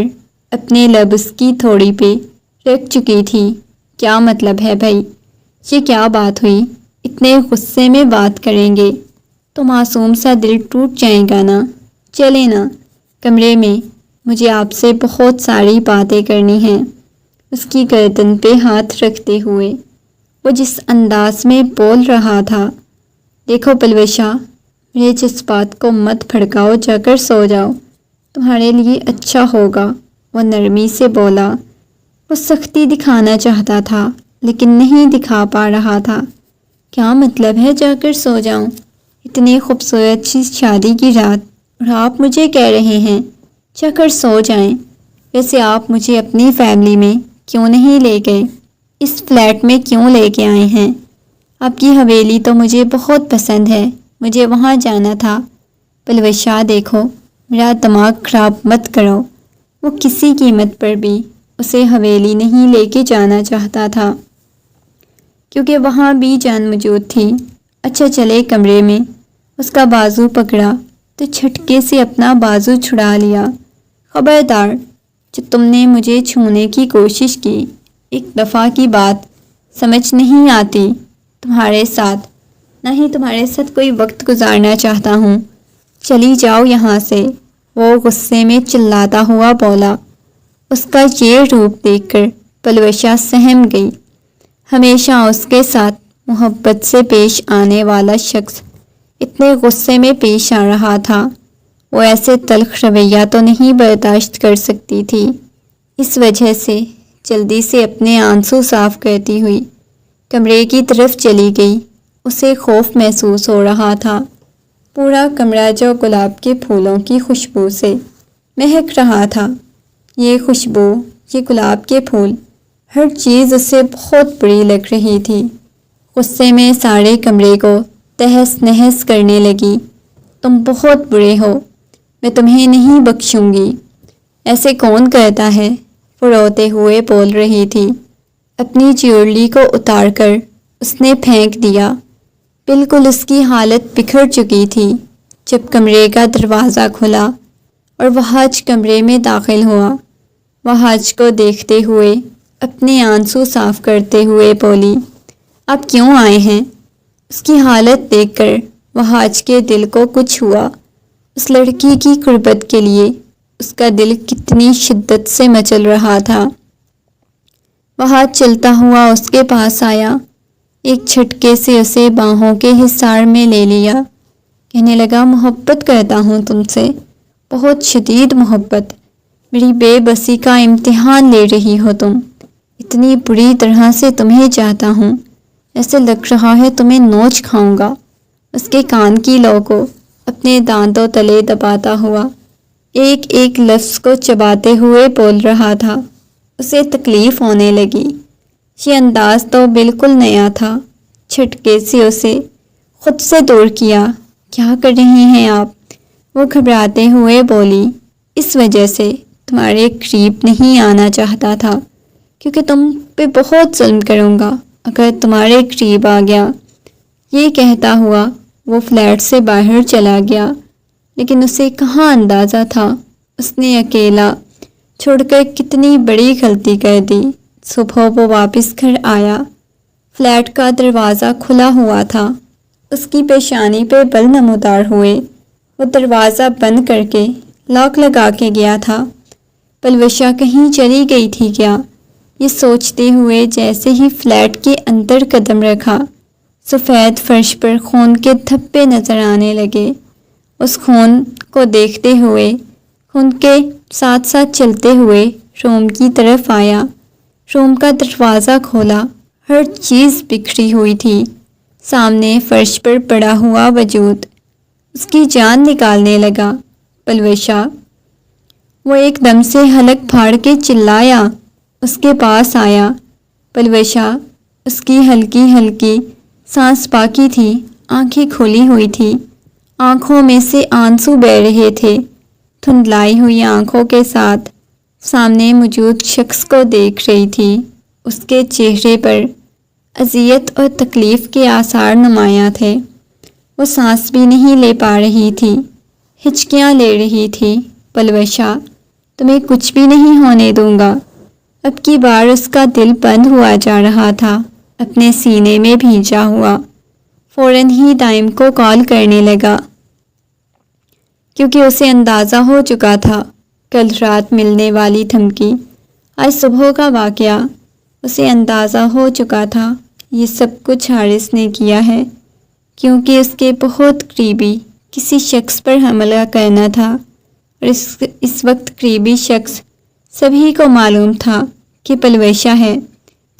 اپنے لب اس کی تھوڑی پہ رکھ چکی تھی۔ کیا مطلب ہے بھائی؟ یہ کیا بات ہوئی؟ اتنے غصے میں بات کریں گے تو معصوم سا دل ٹوٹ جائے گا نا۔ چلے نا کمرے میں، مجھے آپ سے بہت ساری باتیں کرنی ہیں۔ اس کی گردن پہ ہاتھ رکھتے ہوئے وہ جس انداز میں بول رہا تھا۔ دیکھو پلوشا، میرے جذبات کو مت بھڑکاؤ، جا کر سو جاؤ، تمہارے لیے اچھا ہوگا، وہ نرمی سے بولا۔ وہ سختی دکھانا چاہتا تھا لیکن نہیں دکھا پا رہا تھا۔ کیا مطلب ہے جا کر سو جاؤں؟ اتنی خوبصورت سی شادی کی رات اور آپ مجھے کہہ رہے ہیں جا کر سو جائیں۔ ویسے آپ مجھے اپنی فیملی میں کیوں نہیں لے گئے؟ اس فلیٹ میں کیوں لے کے آئے ہیں؟ آپ کی حویلی تو مجھے بہت پسند ہے، مجھے وہاں جانا تھا۔ پلوشا دیکھو، میرا دماغ خراب مت کرو۔ وہ کسی قیمت پر بھی اسے حویلی نہیں لے کے جانا چاہتا تھا کیونکہ وہاں بھی جان موجود تھی۔ اچھا چلے کمرے میں، اس کا بازو پکڑا تو جھٹکے سے اپنا بازو چھڑا لیا۔ خبردار، جو تم نے مجھے چھونے کی کوشش کی، ایک دفعہ کی بات سمجھ نہیں آتی تمہارے ساتھ، نہ ہی تمہارے ساتھ کوئی وقت گزارنا چاہتا ہوں، چلی جاؤ یہاں سے، وہ غصے میں چلاتا ہوا بولا۔ اس کا یہ روپ دیکھ کر پلوشا سہم گئی۔ ہمیشہ اس کے ساتھ محبت سے پیش آنے والا شخص اتنے غصے میں پیش آ رہا تھا، وہ ایسے تلخ رویہ تو نہیں برداشت کر سکتی تھی۔ اس وجہ سے جلدی سے اپنے آنسو صاف کرتی ہوئی کمرے کی طرف چلی گئی۔ اسے خوف محسوس ہو رہا تھا۔ پورا کمرہ جو گلاب کے پھولوں کی خوشبو سے مہک رہا تھا، یہ خوشبو، یہ گلاب کے پھول، ہر چیز اسے بہت بری لگ رہی تھی۔ غصے میں سارے کمرے کو تہس نہس کرنے لگی۔ تم بہت برے ہو، میں تمہیں نہیں بخشوں گی۔ ایسے کون کرتا ہے؟ وہ روتے ہوئے بول رہی تھی۔ اپنی جیولری کو اتار کر اس نے پھینک دیا۔ بالکل اس کی حالت بکھر چکی تھی جب کمرے کا دروازہ کھلا اور وہ حج کمرے میں داخل ہوا۔ وہ حج کو دیکھتے ہوئے اپنے آنسو صاف کرتے ہوئے بولی، آپ کیوں آئے ہیں؟ اس کی حالت دیکھ کر وہ حج کے دل کو کچھ ہوا۔ اس لڑکی کی قربت کے لیے اس کا دل کتنی شدت سے مچل رہا تھا۔ وہ حج چلتا ہوا اس کے پاس آیا، ایک جھٹکے سے اسے باہوں کے حصار میں لے لیا، کہنے لگا، محبت کرتا ہوں تم سے، بہت شدید محبت، میری بے بسی کا امتحان لے رہی ہو تم، اتنی بری طرح سے تمہیں چاہتا ہوں، ایسے لگ رہا ہے تمہیں نوچ کھاؤں گا۔ اس کے کان کی لو کو اپنے دانتوں تلے دباتا ہوا ایک ایک لفظ کو چباتے ہوئے بول رہا تھا۔ اسے تکلیف ہونے لگی۔ یہ انداز تو بالکل نیا تھا۔ جھٹکے سے اسے خود سے دور کیا۔ کیا کر رہی ہیں آپ؟ وہ گھبراتے ہوئے بولی، اس وجہ سے تمہارے قریب نہیں آنا چاہتا تھا کیونکہ تم پہ بہت ظلم کروں گا اگر تمہارے قریب آ گیا۔ یہ کہتا ہوا وہ فلیٹ سے باہر چلا گیا، لیکن اسے کہاں اندازہ تھا اس نے اکیلا چھوڑ کر کتنی بڑی غلطی کر دی۔ صبح وہ واپس گھر آیا، فلیٹ کا دروازہ کھلا ہوا تھا، اس کی پیشانی پہ بل نمودار ہوئے۔ وہ دروازہ بند کر کے لاک لگا کے گیا تھا۔ پلوشا کہیں چلی گئی تھی کیا؟ یہ سوچتے ہوئے جیسے ہی فلیٹ کے اندر قدم رکھا، سفید فرش پر خون کے دھبے نظر آنے لگے۔ اس خون کو دیکھتے ہوئے، خون کے ساتھ ساتھ چلتے ہوئے روم کی طرف آیا۔ روم کا دروازہ کھولا، ہر چیز بکھری ہوئی تھی۔ سامنے فرش پر پڑا ہوا وجود اس کی جان نکالنے لگا۔ پلوشا۔ وہ ایک دم سے حلق پھاڑ کے چلایا، اس کے پاس آیا۔ پلوشا، اس کی ہلکی ہلکی سانس باقی تھی، آنکھیں کھلی ہوئی تھی، آنکھوں میں سے آنسو بہہ رہے تھے۔ دھندلائی ہوئی آنکھوں کے ساتھ سامنے موجود شخص کو دیکھ رہی تھی۔ اس کے چہرے پر اذیت اور تکلیف کے آثار نمایاں تھے۔ وہ سانس بھی نہیں لے پا رہی تھی، ہچکیاں لے رہی تھی۔ پلوشا، تمہیں کچھ بھی نہیں ہونے دوں گا۔ اب کی بار اس کا دل بند ہوا جا رہا تھا، اپنے سینے میں بھینچا ہوا۔ فوراً ہی ڈائم کو کال کرنے لگا، کیونکہ اسے اندازہ ہو چکا تھا کل رات ملنے والی دھمکی، آج صبح کا واقعہ۔ اسے اندازہ ہو چکا تھا یہ سب کچھ حارث نے کیا ہے، کیونکہ اس کے بہت قریبی کسی شخص پر حملہ کرنا تھا، اور اس وقت قریبی شخص سبھی کو معلوم تھا کہ پلوشا ہے۔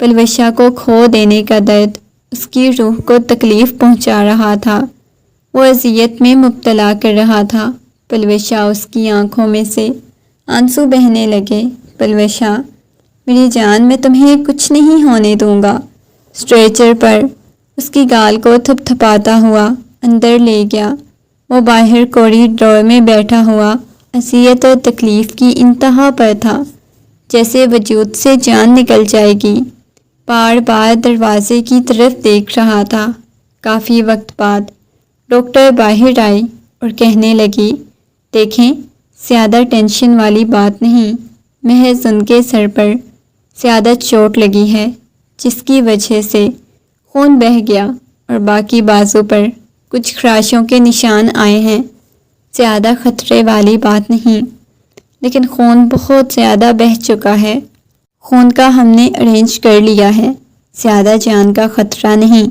پلوشا کو کھو دینے کا درد اس کی روح کو تکلیف پہنچا رہا تھا، وہ اذیت میں مبتلا کر رہا تھا۔ پلوشا، اس کی آنکھوں میں سے آنسو بہنے لگے۔ پلوشا، میری جان، میں تمہیں کچھ نہیں ہونے دوں گا۔ اسٹریچر پر اس کی گال کو تھپ تھپاتا ہوا اندر لے گیا۔ وہ باہر کوریڈور میں بیٹھا ہوا اذیت اور تکلیف کی انتہا پر تھا، جیسے وجود سے جان نکل جائے گی۔ بار بار دروازے کی طرف دیکھ رہا تھا۔ کافی وقت بعد ڈاکٹر باہر آئی اور کہنے لگی، دیکھیں، زیادہ ٹینشن والی بات نہیں، محض ان کے سر پر زیادہ چوٹ لگی ہے، جس کی وجہ سے خون بہہ گیا اور باقی بازو پر کچھ خراشوں کے نشان آئے ہیں۔ زیادہ خطرے والی بات نہیں، لیکن خون بہت زیادہ بہہ چکا ہے۔ خون کا ہم نے ارینج کر لیا ہے، زیادہ جان کا خطرہ نہیں۔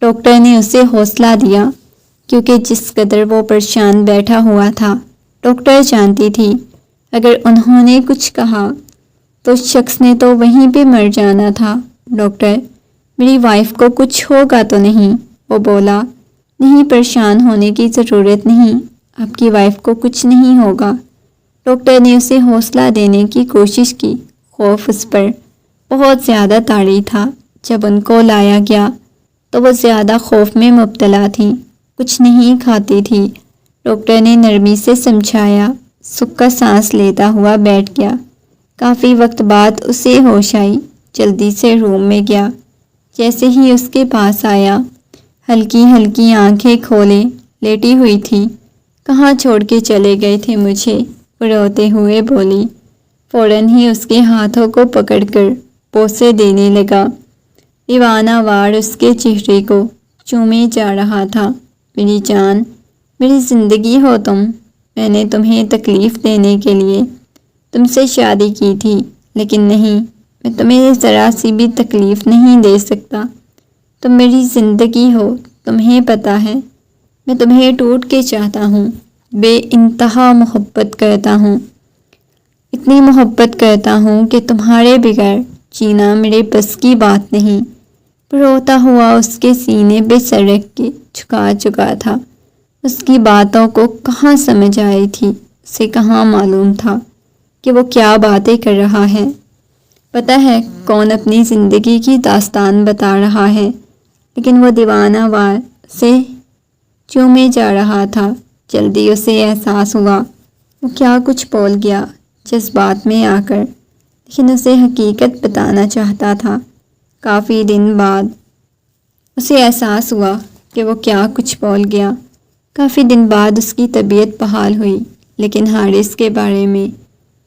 ڈاکٹر نے اسے حوصلہ دیا، کیونکہ جس قدر وہ پریشان بیٹھا ہوا تھا، ڈاکٹر جانتی تھی اگر انہوں نے کچھ کہا تو اس شخص نے تو وہیں پہ مر جانا تھا۔ ڈاکٹر، میری وائف کو کچھ ہوگا تو نہیں؟ وہ بولا، نہیں، پریشان ہونے کی ضرورت نہیں، آپ کی وائف کو کچھ نہیں ہوگا۔ ڈاکٹر نے اسے حوصلہ دینے کی کوشش کی۔ خوف اس پر بہت زیادہ طاری تھا۔ جب ان کو لایا گیا تو وہ زیادہ خوف میں مبتلا تھی، کچھ نہیں کھاتی تھی۔ ڈاکٹر نے نرمی سے سمجھایا، سکا سانس لیتا ہوا بیٹھ گیا۔ کافی وقت بعد اسے ہوش آئی، جلدی سے روم میں گیا۔ جیسے ہی اس کے پاس آیا، ہلکی ہلکی آنکھیں کھولے لیٹی ہوئی تھی۔ کہاں چھوڑ کے چلے گئے تھے مجھے؟ وہ روتے ہوئے بولی۔ فوراً ہی اس کے ہاتھوں کو پکڑ کر بوسے دینے لگا، دیوانہ وار اس کے چہرے کو چومے جا رہا تھا۔ میری جان، میری زندگی ہو تم۔ میں نے تمہیں تکلیف دینے کے لیے تم سے شادی کی تھی، لیکن نہیں، میں تمہیں ذرا سی بھی تکلیف نہیں دے سکتا۔ تم میری زندگی ہو، تمہیں پتہ ہے میں تمہیں ٹوٹ کے چاہتا ہوں، بے انتہا محبت کرتا ہوں، اتنی محبت کرتا ہوں کہ تمہارے بغیر جینا میرے بس کی بات نہیں۔ روتا ہوا اس کے سینے پہ سر رکھ کے جھکا چکا تھا۔ اس کی باتوں کو کہاں سمجھ آئی تھی، اسے کہاں معلوم تھا کہ وہ کیا باتیں کر رہا ہے۔ پتہ ہے کون اپنی زندگی کی داستان بتا رہا ہے، لیکن وہ دیوانہ وار سے چومے جا رہا تھا۔ جلدی اسے احساس ہوا وہ کیا کچھ بول گیا جذبات میں آ کر، لیکن اسے حقیقت بتانا چاہتا تھا۔ کافی دن بعد اسے احساس ہوا کہ وہ کیا کچھ بول گیا۔ کافی دن بعد اس کی طبیعت بحال ہوئی، لیکن حارث کے بارے میں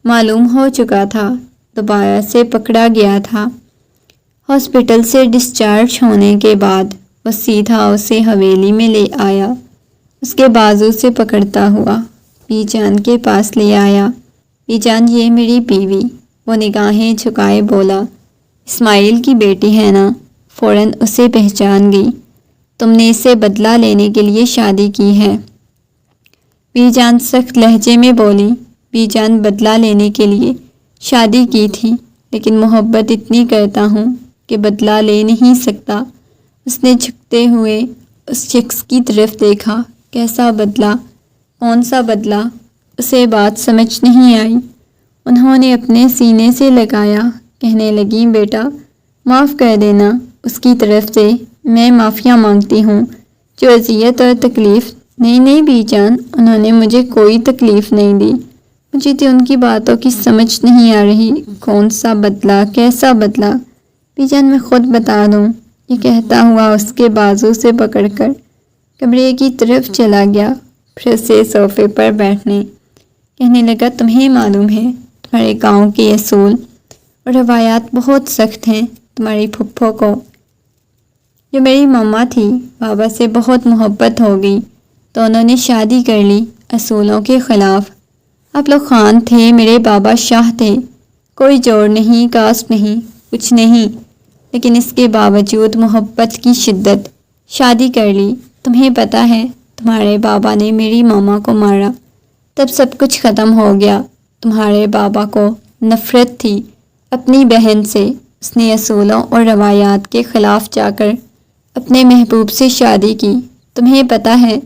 معلوم ہو چکا تھا، دوبارہ سے پکڑا گیا تھا۔ ہاسپٹل سے ڈسچارج ہونے کے بعد وہ سیدھا اسے حویلی میں لے آیا، اس کے بازو سے پکڑتا ہوا بی جان کے پاس لے آیا۔ بی جان، یہ میری بیوی۔ وہ نگاہیں جھکائے بولا، اسماعیل کی بیٹی ہے نا؟ فوراً اسے پہچان گئی۔ تم نے اسے بدلہ لینے کے لیے شادی کی ہے؟ بی جان سخت لہجے میں بولی۔ بی جان، بدلہ لینے کے لیے شادی کی تھی، لیکن محبت اتنی کرتا ہوں کہ بدلہ لے نہیں سکتا۔ اس نے جھکتے ہوئے اس شخص کی طرف دیکھا۔ کیسا بدلہ؟ کون سا بدلہ؟ اسے بات سمجھ نہیں آئی۔ انہوں نے اپنے سینے سے لگایا، کہنے لگیں بیٹا معاف کر دینا، اس کی طرف سے میں معافیاں مانگتی ہوں جو اذیت اور تکلیف۔ نہیں بی جان، انہوں نے مجھے کوئی تکلیف نہیں دی، مجھے تو ان کی باتوں کی سمجھ نہیں آ رہی۔ کون سا بدلہ، کیسا بدلہ؟ بی جان میں خود بتا دوں، یہ کہتا ہوا اس کے بازو سے پکڑ کر کمرے کی طرف چلا گیا، پھر اسے صوفے پر بیٹھنے کہنے لگا تمہیں معلوم ہے تمہارے گاؤں کے اصول اور روایات بہت سخت ہیں۔ تمہاری پھپھو کو جو میری ماما تھی بابا سے بہت محبت ہو گئی تو انہوں نے شادی کر لی اصولوں کے خلاف۔ آپ لوگ خان تھے، میرے بابا شاہ تھے، کوئی جوڑ نہیں، کاسٹ نہیں، کچھ نہیں، لیکن اس کے باوجود محبت کی شدت شادی کر لی۔ تمہیں پتہ ہے تمہارے بابا نے میری ماما کو مارا، تب سب کچھ ختم ہو گیا۔ تمہارے بابا کو نفرت تھی اپنی بہن سے، اس نے اصولوں اور روایات کے خلاف جا کر اپنے محبوب سے شادی کی۔ تمہیں پتہ ہے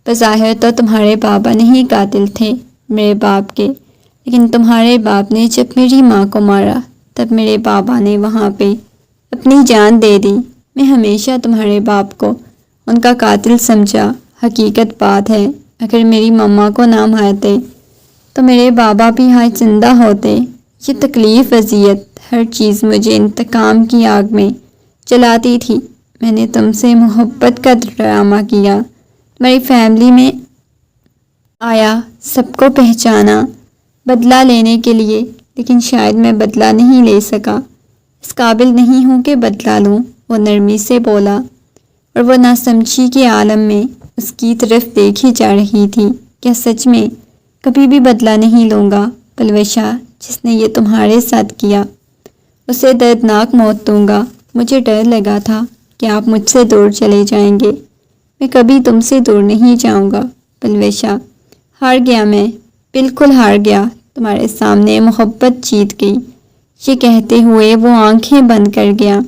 بظاہر تو تمہارے بابا نہیں قاتل تھے میرے باپ کے، لیکن تمہارے باپ نے جب میری ماں کو مارا تب میرے بابا نے وہاں پہ اپنی جان دے دی۔ میں ہمیشہ تمہارے باپ کو ان کا قاتل سمجھا۔ حقیقت بات ہے اگر میری ماما کو نہ مارتے تو میرے بابا بھی آج زندہ ہوتے۔ یہ تکلیف، اذیت، ہر چیز مجھے انتقام کی آگ میں جلاتی تھی۔ میں نے تم سے محبت کا ڈرامہ کیا، تمہاری فیملی میں آیا، سب کو پہچانا بدلہ لینے کے لیے، لیکن شاید میں بدلہ نہیں لے سکا، اس قابل نہیں ہوں کہ بدلہ لوں۔ وہ نرمی سے بولا اور وہ ناسمجھی کے عالم میں اس کی طرف دیکھی جا رہی تھی۔ کیا سچ میں کبھی بھی بدلہ نہیں لوں گا؟ پلوشا، جس نے یہ تمہارے ساتھ کیا اسے دردناک موت دوں گا۔ مجھے ڈر لگا تھا کہ آپ مجھ سے دور چلے جائیں گے، میں کبھی تم سے دور نہیں جاؤں گا پلوشا۔ ہار گیا، میں بالکل ہار گیا، تمہارے سامنے محبت جیت گئی۔ یہ کہتے ہوئے وہ آنکھیں بند کر گیا،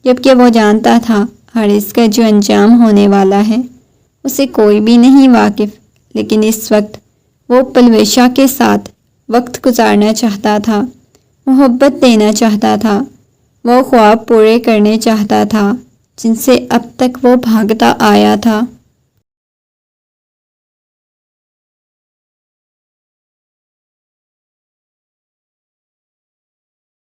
جبکہ وہ جانتا تھا حارث کا جو انجام ہونے والا ہے اسے کوئی بھی نہیں واقف، لیکن اس وقت وہ پلوشا کے ساتھ وقت گزارنا چاہتا تھا، محبت دینا چاہتا تھا، وہ خواب پورے کرنے چاہتا تھا جن سے اب تک وہ بھاگتا آیا تھا۔